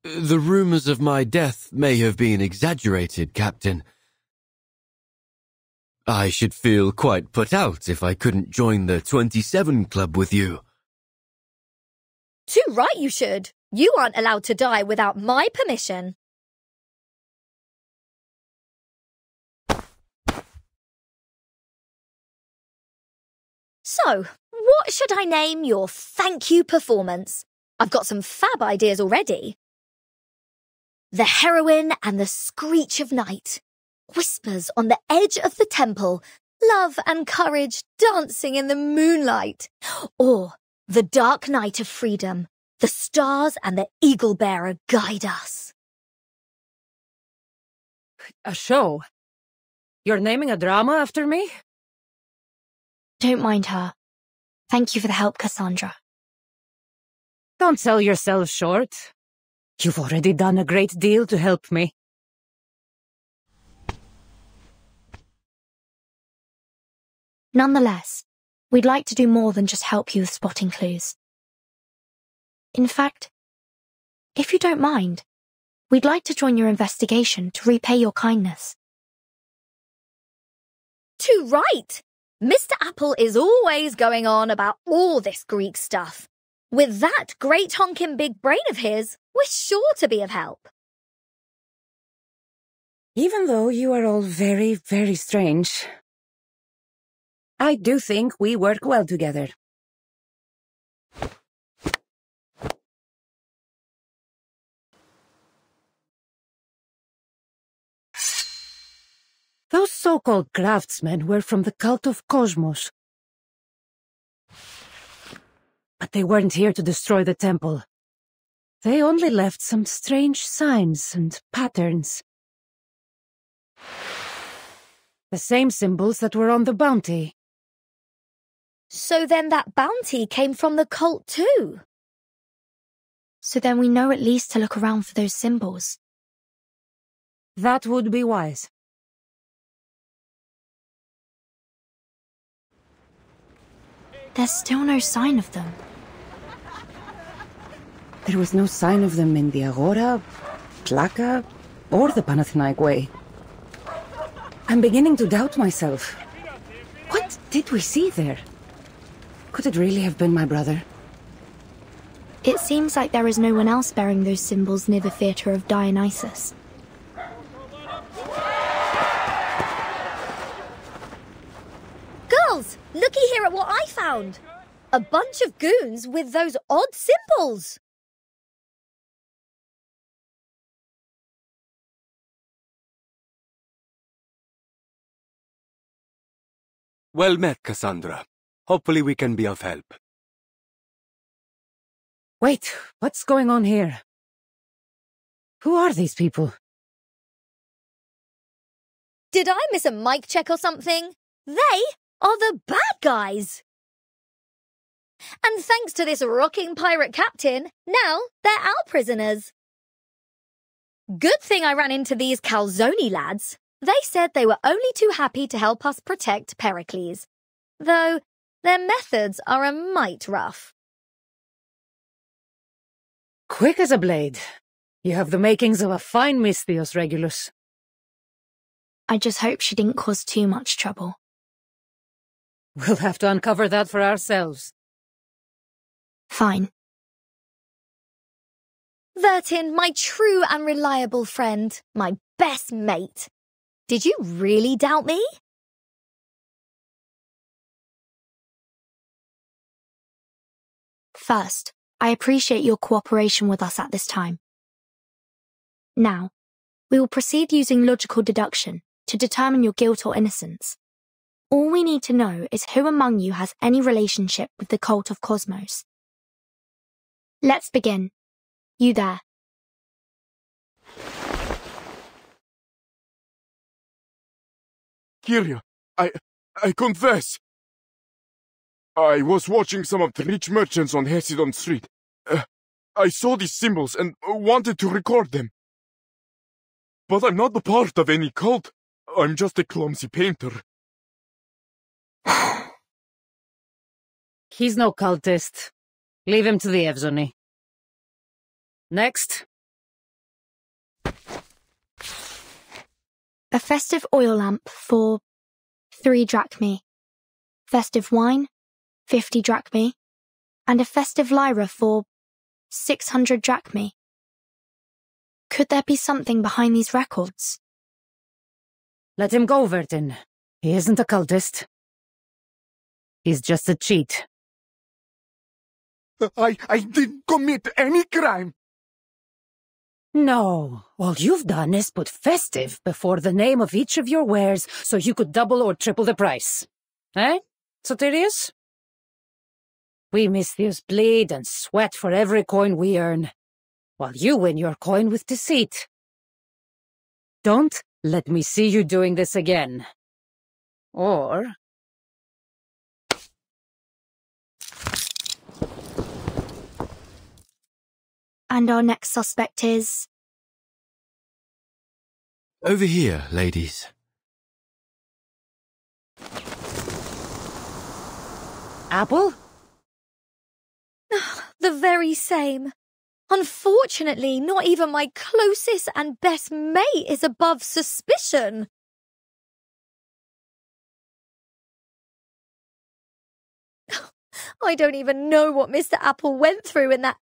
The rumors of my death may have been exaggerated, Captain. I should feel quite put out if I couldn't join the 27 Club with you. Too right you should. You aren't allowed to die without my permission. So, what should I name your thank you performance? I've got some fab ideas already. The Heroine and the Screech of Night. Whispers on the edge of the temple. Love and courage dancing in the moonlight. Or The dark night of freedom. The stars and the Eagle Bearer guide us. A show? You're naming a drama after me? Don't mind her. Thank you for the help, Cassandra. Don't sell yourself short. You've already done a great deal to help me. Nonetheless, we'd like to do more than just help you with spotting clues. In fact, if you don't mind, we'd like to join your investigation to repay your kindness. Too right! Mr. Apple is always going on about all this Greek stuff. With that great honking big brain of his, we're sure to be of help. Even though you are all very, very strange, I do think we work well together. Those so-called craftsmen were from the cult of Cosmos. But they weren't here to destroy the temple. They only left some strange signs and patterns. The same symbols that were on the bounty. So then that bounty came from the cult too? So then we know at least to look around for those symbols. That would be wise. There's still no sign of them. There was no sign of them in the Agora, Tlaka, or the Panathinaik Way. I'm beginning to doubt myself. What did we see there? Could it really have been my brother? It seems like there is no one else bearing those symbols near the Theatre of Dionysus. Girls, looky here at what I found. A bunch of goons with those odd symbols. Well met, Cassandra. Hopefully we can be of help. Wait, what's going on here? Who are these people? Did I miss a mic check or something? They are the bad guys. And thanks to this rocking pirate captain, now they're our prisoners. Good thing I ran into these Calzoni lads. They said they were only too happy to help us protect Pericles, though their methods are a mite rough. Quick as a blade. You have the makings of a fine Misthios Regulus. I just hope she didn't cause too much trouble. We'll have to uncover that for ourselves. Fine. Vertin, my true and reliable friend, my best mate. Did you really doubt me? First, I appreciate your cooperation with us at this time. Now, we will proceed using logical deduction to determine your guilt or innocence. All we need to know is who among you has any relationship with the cult of Cosmos. Let's begin. You there. Kyria, I confess. I was watching some of the rich merchants on Hesidon Street. I saw these symbols and wanted to record them. But I'm not a part of any cult. I'm just a clumsy painter. He's no cultist. Leave him to the Evzoni. Next. A festive oil lamp for 3 drachmae. Festive wine, 50 drachmae. And a festive lyra for 600 drachmae. Could there be something behind these records? Let him go, Vertin. He isn't a cultist. He's just a cheat. I didn't commit any crime. No, all you've done is put festive before the name of each of your wares so you could double or triple the price. Eh, Soterius? We Misthios bleed and sweat for every coin we earn, while you win your coin with deceit. Don't let me see you doing this again. Or... And our next suspect is... Over here, ladies. Apple? The very same. Unfortunately, not even my closest and best mate is above suspicion. I don't even know what Mr. Apple went through in that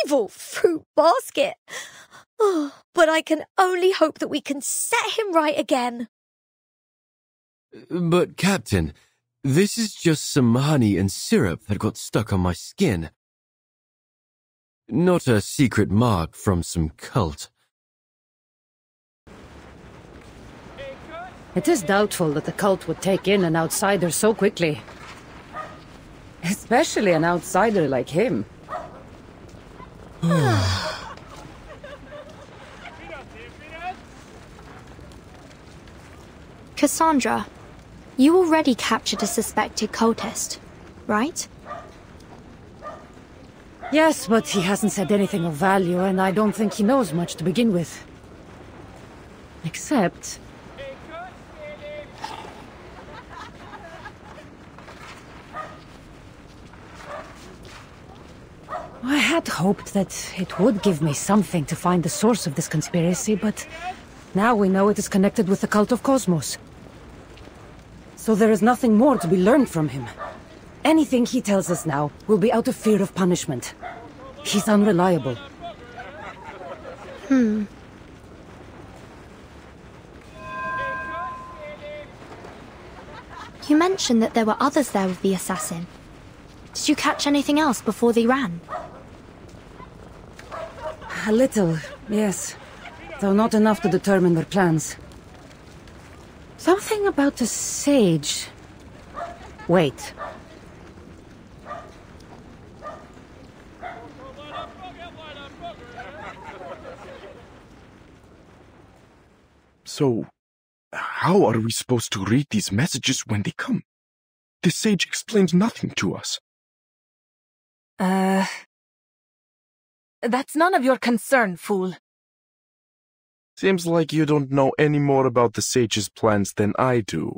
evil fruit basket. Oh, but I can only hope that we can set him right again. But, Captain, this is just some honey and syrup that got stuck on my skin. Not a secret mark from some cult. It is doubtful that the cult would take in an outsider so quickly. Especially an outsider like him. Cassandra, you already captured a suspected cultist, right? Yes, but he hasn't said anything of value, and I don't think he knows much to begin with. Except... I had hoped that it would give me something to find the source of this conspiracy, but now we know it is connected with the cult of Cosmos. So there is nothing more to be learned from him. Anything he tells us now will be out of fear of punishment. He's unreliable. You mentioned that there were others there with the assassin. Did you catch anything else before they ran? A little, yes. Though not enough to determine their plans. Something about a sage. Wait. So, how are we supposed to read these messages when they come? The sage explains nothing to us. That's none of your concern, fool. Seems like you don't know any more about the sage's plans than I do.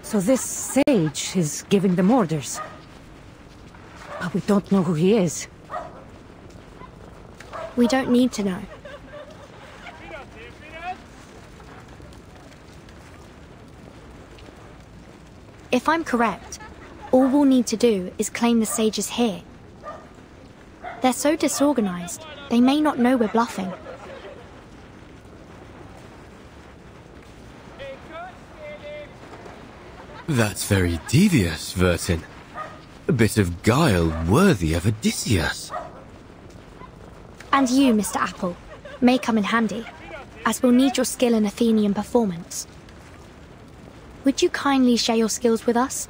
So this sage is giving them orders. But we don't know who he is. We don't need to know. If I'm correct, all we'll need to do is claim the sage is here. They're so disorganized, they may not know we're bluffing. That's very devious, Vertin. A bit of guile worthy of Odysseus. And you, Mr. Apple, may come in handy, as we'll need your skill in Athenian performance. Would you kindly share your skills with us?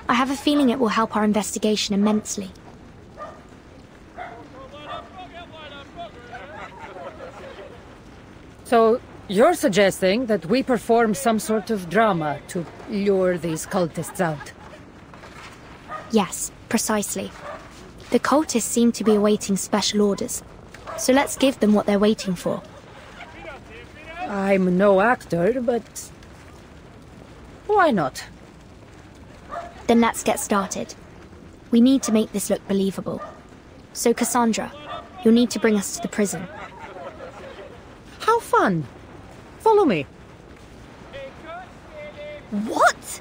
I have a feeling it will help our investigation immensely. So, you're suggesting that we perform some sort of drama to lure these cultists out? Yes, precisely. The cultists seem to be awaiting special orders, so let's give them what they're waiting for. I'm no actor, but... why not? Then let's get started. We need to make this look believable. So Cassandra, you'll need to bring us to the prison. How fun! Follow me. What?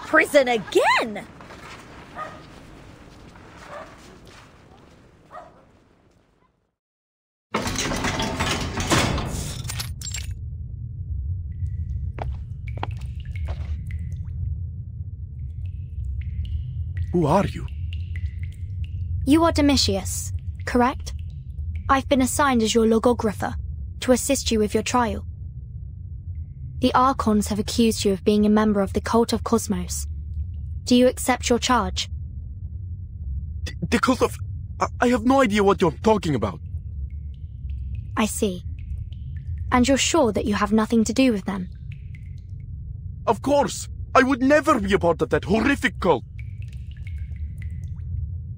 Prison again? Who are you? You are Domitius, correct? I've been assigned as your logographer, to assist you with your trial. The Archons have accused you of being a member of the Cult of Cosmos. Do you accept your charge? The Cult of... I have no idea what you're talking about. I see. And you're sure that you have nothing to do with them? Of course! I would never be a part of that horrific cult!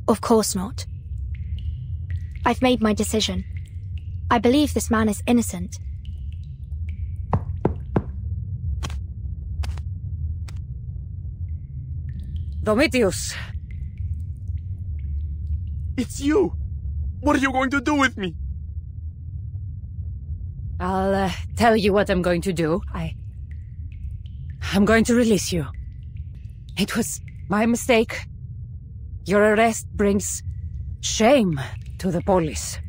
Of course not. I've made my decision. I believe this man is innocent. Domitius! It's you! What are you going to do with me? I'll tell you what I'm going to do. I'm going to release you. It was my mistake. Your arrest brings shame to the polis.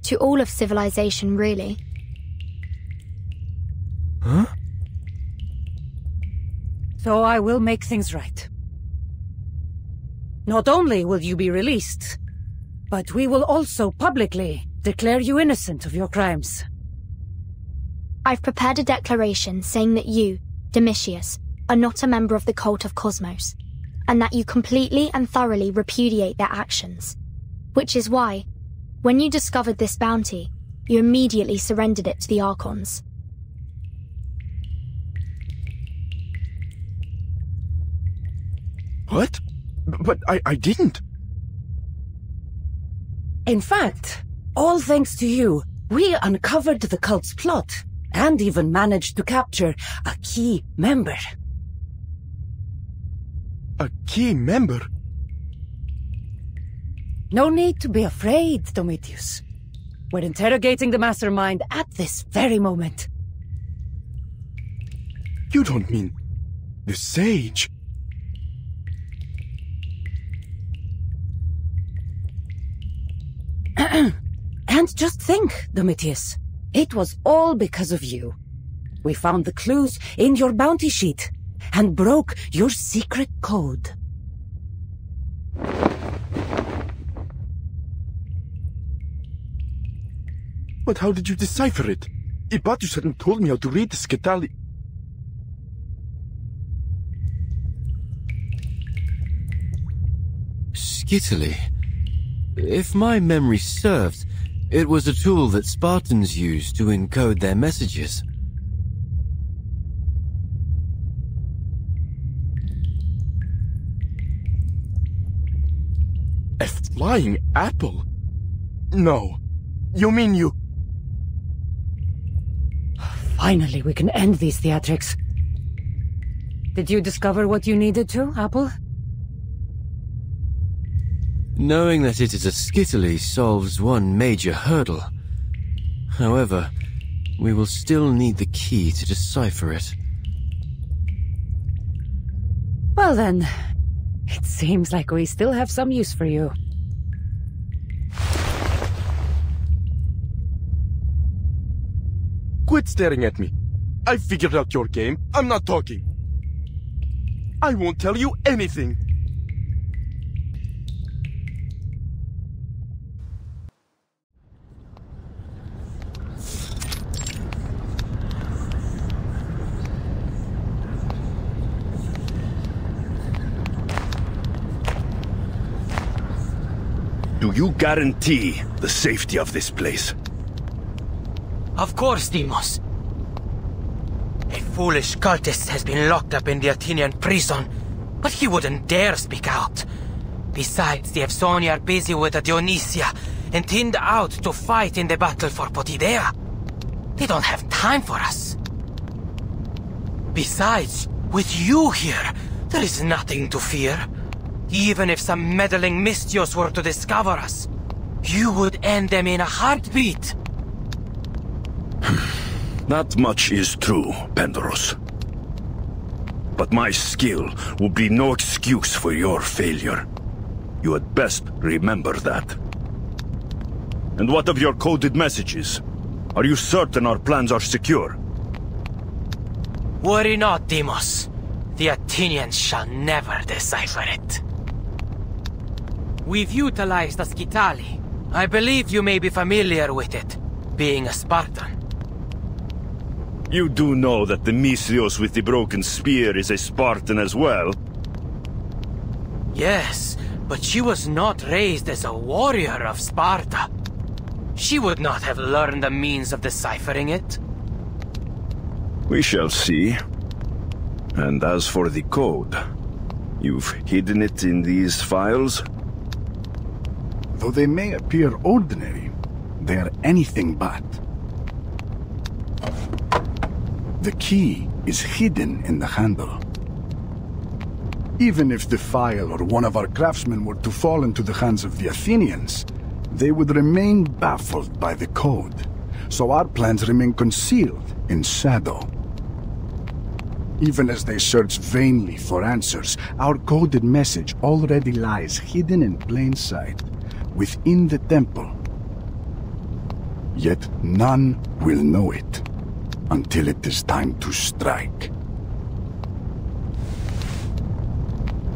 To all of civilization, really. Huh? So I will make things right. Not only will you be released, but we will also publicly declare you innocent of your crimes. I've prepared a declaration saying that you, Domitius, are not a member of the Cult of Cosmos, and that you completely and thoroughly repudiate their actions. Which is why, when you discovered this bounty, you immediately surrendered it to the Archons. What? But I didn't. In fact, all thanks to you, we uncovered the cult's plot, and even managed to capture a key member. A key member? No need to be afraid, Domitius. We're interrogating the mastermind at this very moment. You don't mean the Sage? And just think, Domitius, it was all because of you. We found the clues in your bounty sheet and broke your secret code. But how did you decipher it? Ibatius hadn't told me how to read the Scitali. Scitali? If my memory serves, it was a tool that Spartans used to encode their messages. A flying apple? No. You mean you... Finally, we can end these theatrics. Did you discover what you needed to, Apple? Knowing that it is a Scitali solves one major hurdle. However, we will still need the key to decipher it. Well then, it seems like we still have some use for you. Quit staring at me. I figured out your game. I'm not talking. I won't tell you anything. Do you guarantee the safety of this place? Of course, Deimos. A foolish cultist has been locked up in the Athenian prison, but he wouldn't dare speak out. Besides, the Evsoni are busy with the Dionysia and thinned out to fight in the battle for Potidea. They don't have time for us. Besides, with you here, there is nothing to fear. Even if some meddling Mystios were to discover us, you would end them in a heartbeat. Not much is true, Pendaros. But my skill will be no excuse for your failure. You had best remember that. And what of your coded messages? Are you certain our plans are secure? Worry not, Deimos. The Athenians shall never decipher it. We've utilized the Scitali. I believe you may be familiar with it, being a Spartan. You do know that the Misthios with the broken spear is a Spartan as well? Yes, but she was not raised as a warrior of Sparta. She would not have learned the means of deciphering it. We shall see. And as for the code, you've hidden it in these files? Though they may appear ordinary, they are anything but. The key is hidden in the handle. Even if the file or one of our craftsmen were to fall into the hands of the Athenians, they would remain baffled by the code. So our plans remain concealed in shadow. Even as they search vainly for answers, our coded message already lies hidden in plain sight, within the temple. Yet none will know it, until it is time to strike.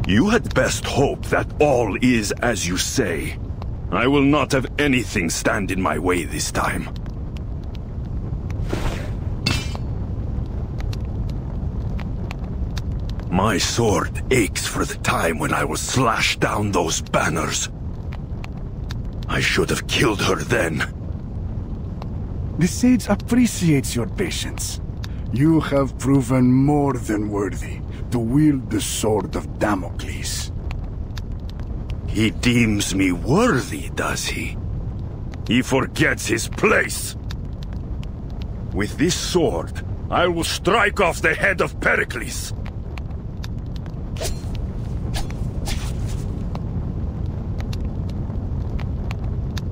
You had best hope that all is as you say. I will not have anything stand in my way this time. My sword aches for the time when I will slash down those banners. I should have killed her then. The sage appreciates your patience. You have proven more than worthy to wield the sword of Damocles. He deems me worthy, does he? He forgets his place. With this sword, I will strike off the head of Pericles.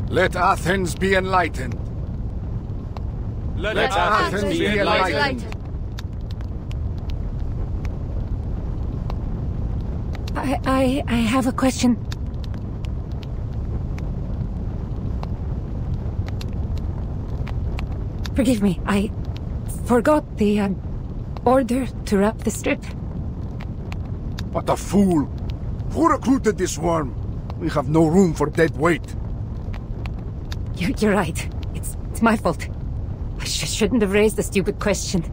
Let Athens be enlightened. Let Athens be enlightened. I have a question. Forgive me, I forgot the order to wrap the strip. What a fool! Who recruited this worm? We have no room for dead weight. You're right. It's my fault. I shouldn't have raised the stupid question.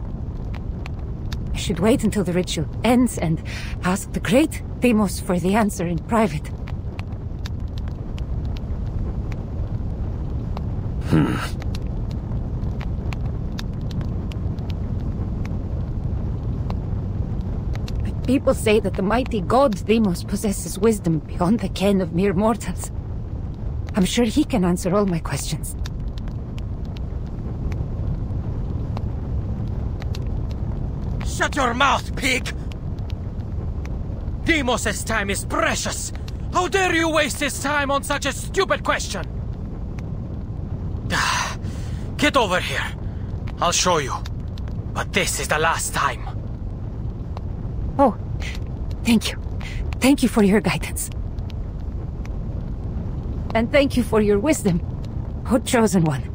I should wait until the ritual ends and ask the great Deimos for the answer in private. But people say that the mighty god Deimos possesses wisdom beyond the ken of mere mortals. I'm sure he can answer all my questions. Shut your mouth, pig! Deimos' time is precious! How dare you waste his time on such a stupid question? Get over here. I'll show you. But this is the last time. Oh, thank you. Thank you for your guidance. And thank you for your wisdom, O Chosen One.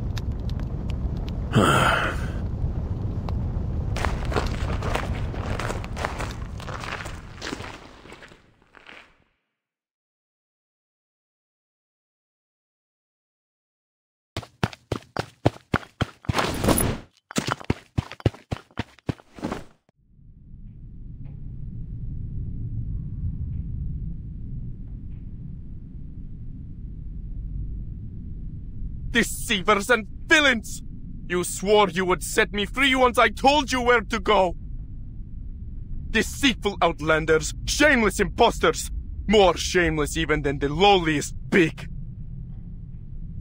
Deceivers and villains! You swore you would set me free once I told you where to go! Deceitful outlanders, shameless imposters! More shameless even than the lowliest pig!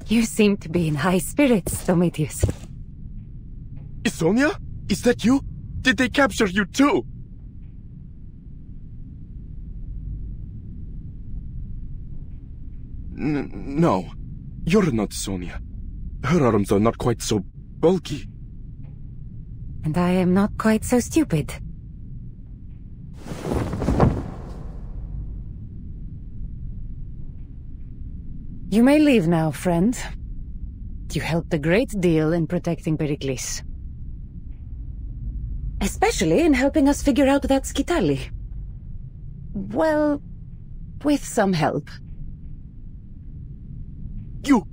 You seem to be in high spirits, Domitius. Isonia? Is that you? Did they capture you too? No. You're not Sonia. Her arms are not quite so bulky. And I am not quite so stupid. You may leave now, friend. You helped a great deal in protecting Pericles. Especially in helping us figure out that Skitali. Well, with some help. You!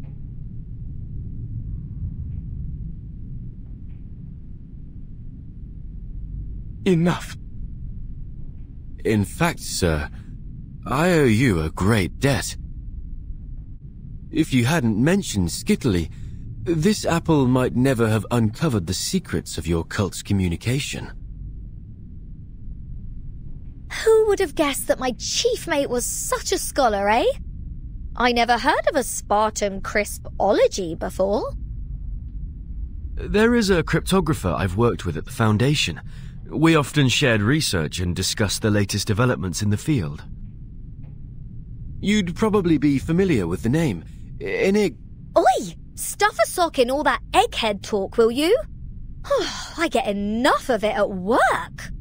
enough. In fact, sir, I owe you a great debt. If you hadn't mentioned Skittily, this apple might never have uncovered the secrets of your cult's communication. Who would have guessed that my chief mate was such a scholar, eh? I never heard of a Spartan crispology before. There is a cryptographer I've worked with at the Foundation. We often shared research and discussed the latest developments in the field. You'd probably be familiar with the name. Oi! Stuff a sock in all that egghead talk, will you? I get enough of it at work.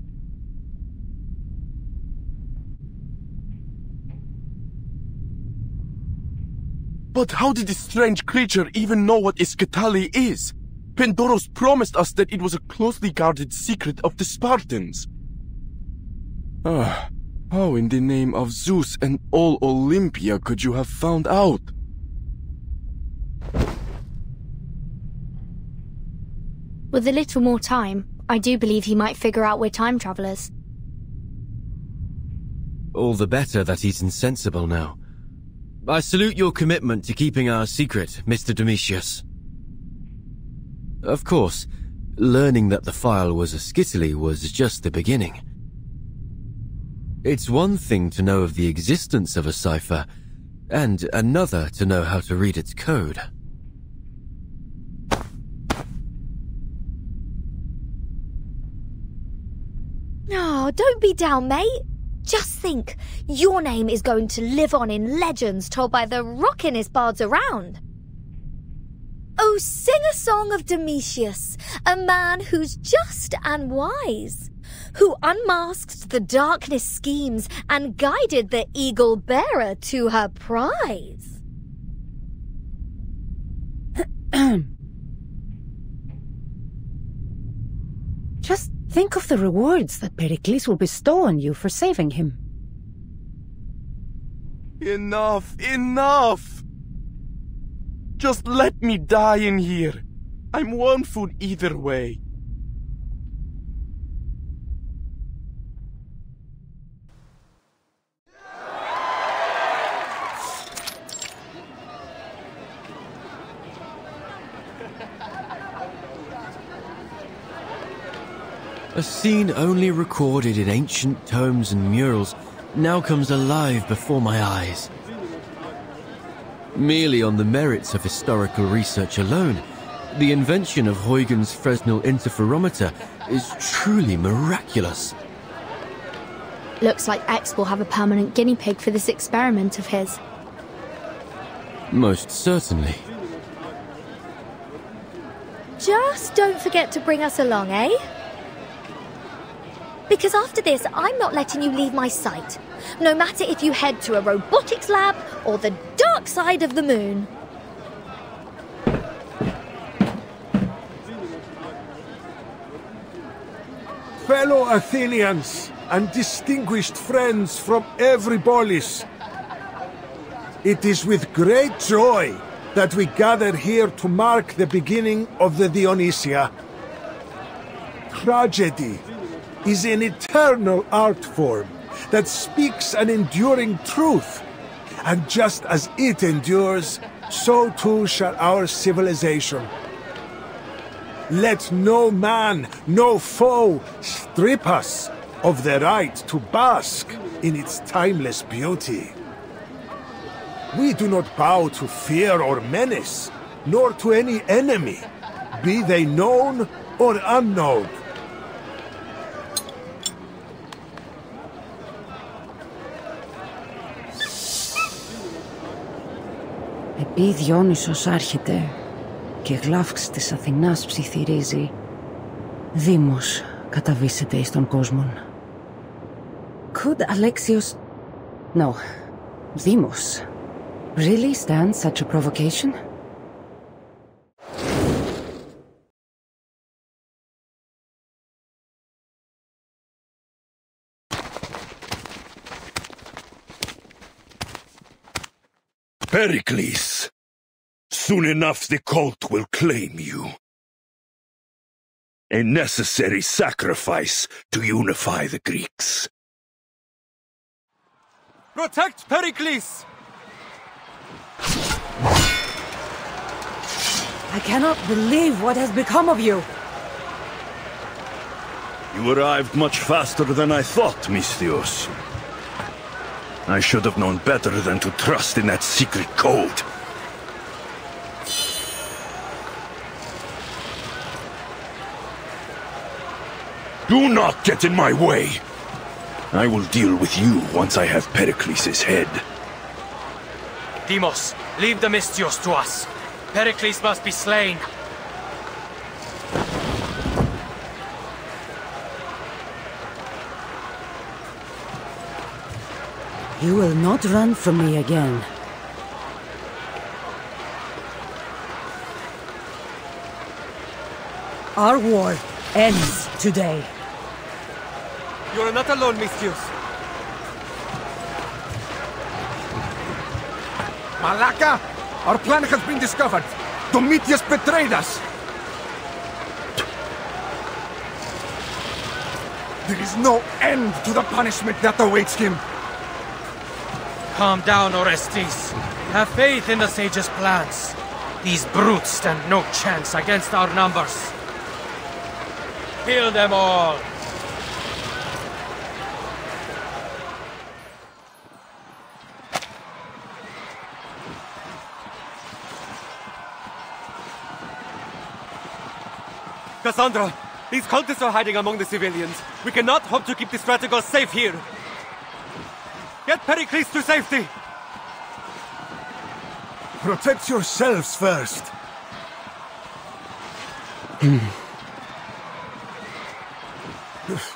But how did this strange creature even know what Skittily is? Pendoros promised us that it was a closely guarded secret of the Spartans. How in the name of Zeus and all Olympia could you have found out? With a little more time, I do believe he might figure out we're time travelers. All the better that he's insensible now. I salute your commitment to keeping our secret, Mr. Domitius. Of course, learning that the file was a Skittily was just the beginning. It's one thing to know of the existence of a cipher, and another to know how to read its code. Oh, don't be down, mate. Just think, your name is going to live on in legends told by the rockinest bards around. Oh, sing a song of Domitius, a man who's just and wise, who unmasked the darkness schemes and guided the eagle bearer to her prize. Just think of the rewards that Pericles will bestow on you for saving him. Enough! Enough! Just let me die in here. I'm one food either way. A scene only recorded in ancient tomes and murals now comes alive before my eyes. Merely on the merits of historical research alone, the invention of Huygens Fresnel interferometer is truly miraculous. Looks like X will have a permanent guinea pig for this experiment of his. Most certainly. Just don't forget to bring us along, eh? Because after this, I'm not letting you leave my sight. No matter if you head to a robotics lab or the dark side of the moon. Fellow Athenians and distinguished friends from every polis, it is with great joy that we gather here to mark the beginning of the Dionysia. Tragedy is an eternal art form that speaks an enduring truth, and just as it endures, so too shall our civilization. Let no man, no foe, strip us of the right to bask in its timeless beauty. We do not bow to fear or menace, nor to any enemy, be they known or unknown. Επί Διόνυσος άρχεται και γλάφξ της Αθηνάς ψιθυρίζει, Δήμος καταβήσεται εις τον κόσμον. Could Alexios... No, Demos really stand such a provocation? Pericles, soon enough the cult will claim you. A necessary sacrifice to unify the Greeks. Protect Pericles! I cannot believe what has become of you. You arrived much faster than I thought, Misthios. I should have known better than to trust in that secret code. Do not get in my way! I will deal with you once I have Pericles' head. Deimos, leave the Misthios to us. Pericles must be slain. You will not run from me again. Our war ends today. You are not alone, Misthios. Malaka! Our plan has been discovered! Domitius betrayed us! There is no end to the punishment that awaits him! Calm down, Orestes. Have faith in the sage's plans. These brutes stand no chance against our numbers. Kill them all! Cassandra, these cultists are hiding among the civilians. We cannot hope to keep the strategos safe here. Get Pericles to safety! Protect yourselves first.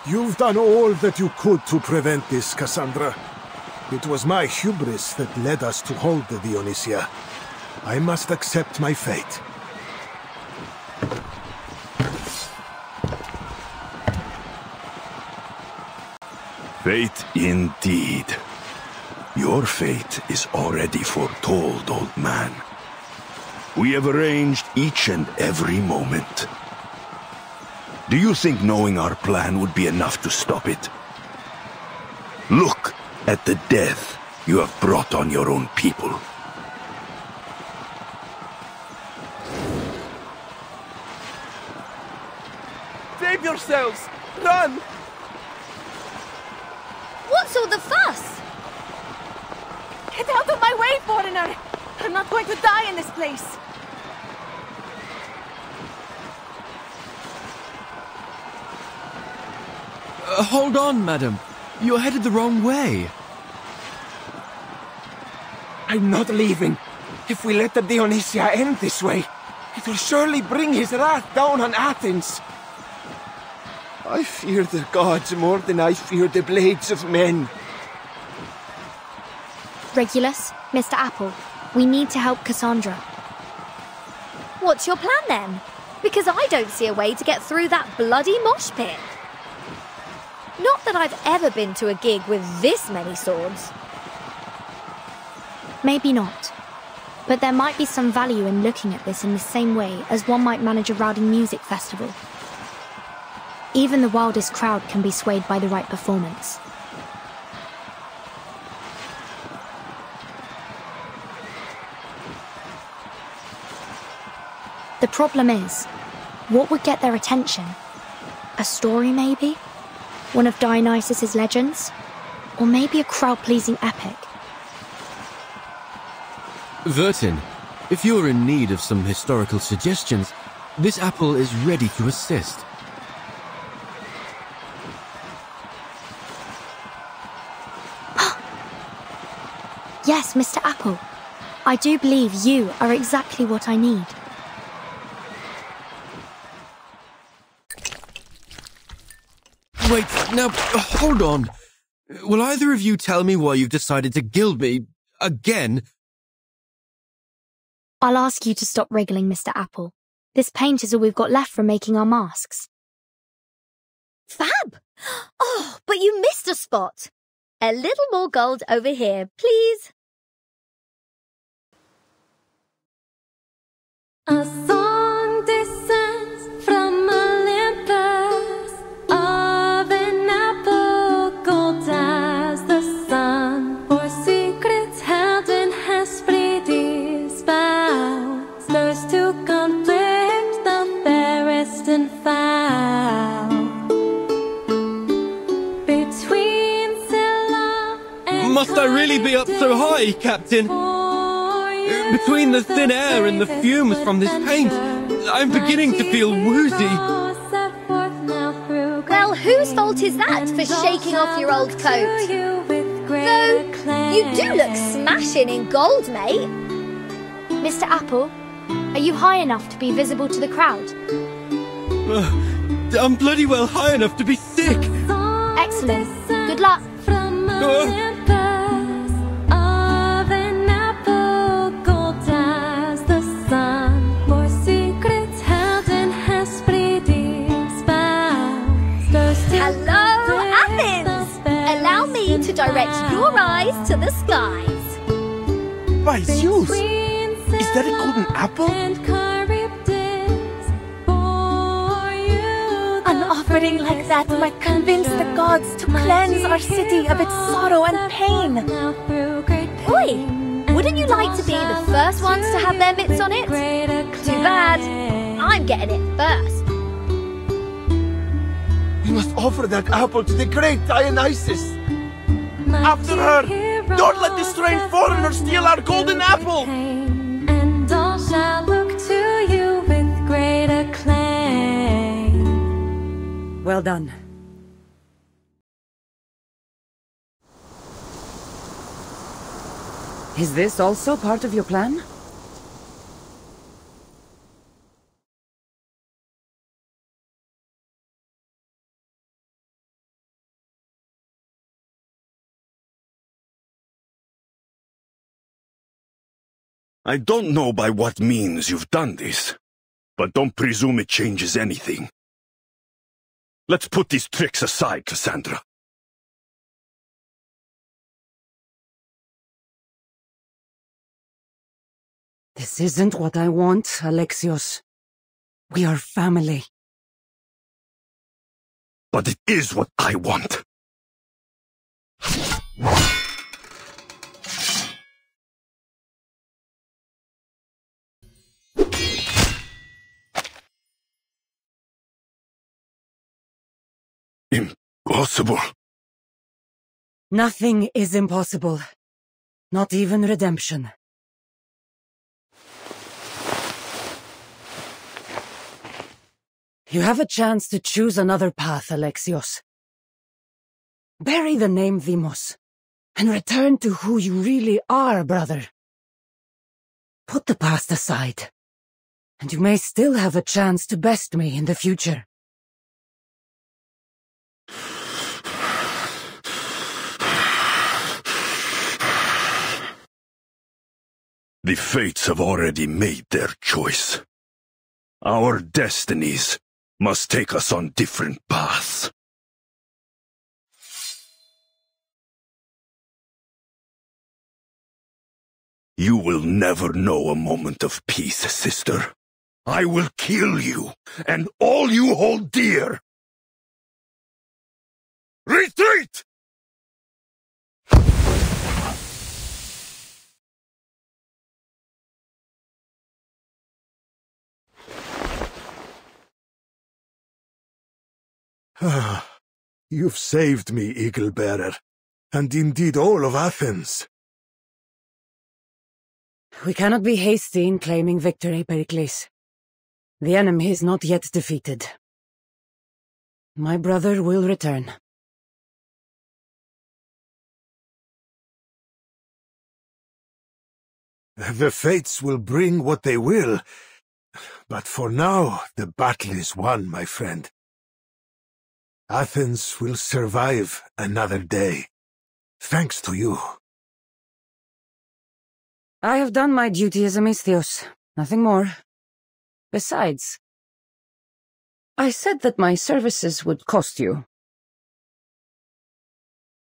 You've done all that you could to prevent this, Cassandra. It was my hubris that led us to hold the Dionysia. I must accept my fate. Fate indeed. Your fate is already foretold, old man. We have arranged each and every moment. Do you think knowing our plan would be enough to stop it? Look at the death you have brought on your own people. Save yourselves! Run! What's all the fuss? Get out of my way, foreigner! I'm not going to die in this place! Hold on, madam. You're headed the wrong way. I'm not leaving. If we let the Dionysia end this way, it will surely bring his wrath down on Athens. I fear the gods more than I fear the blades of men. Regulus, Mr. Apple, we need to help Cassandra. What's your plan then? Because I don't see a way to get through that bloody mosh pit. Not that I've ever been to a gig with this many swords. Maybe not. But there might be some value in looking at this in the same way as one might manage a rowdy music festival. Even the wildest crowd can be swayed by the right performance. The problem is, what would get their attention? A story, maybe? One of Dionysus's legends? Or maybe a crowd-pleasing epic? Vertin, if you're in need of some historical suggestions, this apple is ready to assist. Yes, Mr. Apple. I do believe you are exactly what I need. Wait, now, hold on. Will either of you tell me why you've decided to gild me again? I'll ask you to stop wriggling, Mr. Apple. This paint is all we've got left from making our masks. Fab! Oh, but you missed a spot. A little more gold over here, please. A song descends from Olympus. really be up so high, Captain? Between the thin air and the fumes from this paint, I'm beginning to feel woozy. Well, whose fault is that for shaking off your old coat? Though, you do look smashing in gold, mate. Mr. Apple, are you high enough to be visible to the crowd? I'm bloody well high enough to be sick. Excellent. Good luck. Hello, Athens! Allow me to direct your eyes to the skies. By Zeus! Is that a golden apple? An offering like that might convince the gods to cleanse our city of its sorrow and pain. Oi! Wouldn't you like to be the first ones to have their mitts on it? Too bad. I'm getting it first. We must offer that apple to the great Dionysus. After her! Don't let this strange foreigner steal our golden apple! And all shall look to you with great acclaim. Well done. Is this also part of your plan? I don't know by what means you've done this, but don't presume it changes anything. Let's put these tricks aside, Cassandra. This isn't what I want, Alexios. We are family. But it is what I want. Impossible. Nothing is impossible. Not even redemption. You have a chance to choose another path, Alexios. Bury the name Deimos, and return to who you really are, brother. Put the past aside, and you may still have a chance to best me in the future. The fates have already made their choice. Our destinies must take us on different paths. You will never know a moment of peace, sister. I will kill you, and all you hold dear. Retreat! You've saved me, Eagle-Bearer, and indeed all of Athens. We cannot be hasty in claiming victory, Pericles. The enemy is not yet defeated. My brother will return. The fates will bring what they will, but for now the battle is won, my friend. Athens will survive another day, thanks to you. I have done my duty as a Misthios, nothing more. Besides, I said that my services would cost you.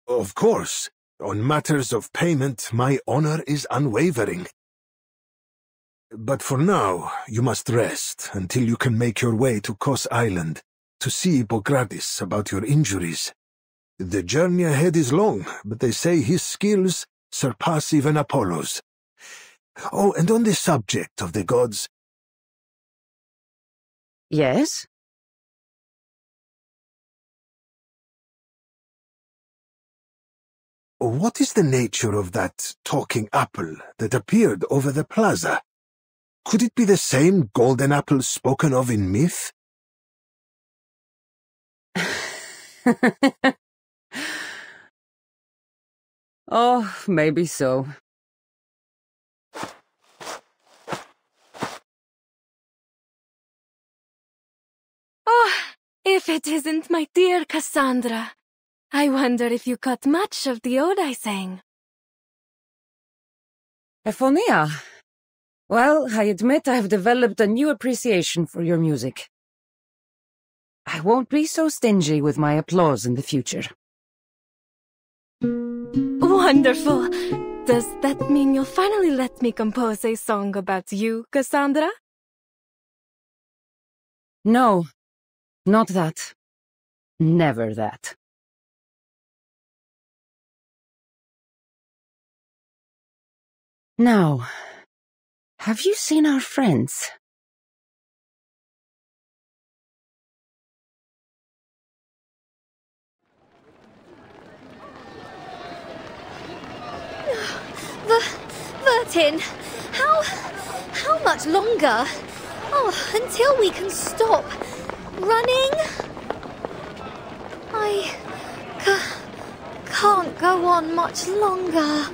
Of course, on matters of payment, my honor is unwavering. But for now, you must rest until you can make your way to Kos Island to see Hippocrates about your injuries. The journey ahead is long, but they say his skills surpass even Apollo's. Oh, and on the subject of the gods... Yes? what is the nature of that talking apple that appeared over the plaza? Could it be the same golden apple spoken of in myth? Oh, maybe so. Oh, if it isn't my dear Cassandra. I wonder if you caught much of the ode I sang. Ephonia. Well, I admit I've developed a new appreciation for your music. I won't be so stingy with my applause in the future. Wonderful. Does that mean you'll finally let me compose a song about you, Cassandra? No, not that. Never that. Now, have you seen our friends? Vertin, how much longer? Oh, until we can stop running? I can't go on much longer.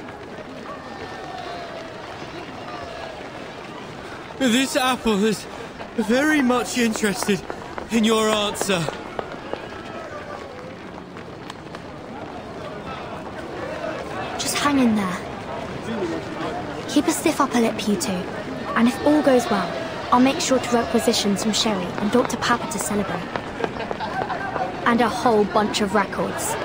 This apple is very much interested in your answer. Just hang in there. Keep a stiff upper lip, you two. And if all goes well, I'll make sure to requisition some sherry and Dr. Papa to celebrate. And a whole bunch of records.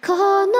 Con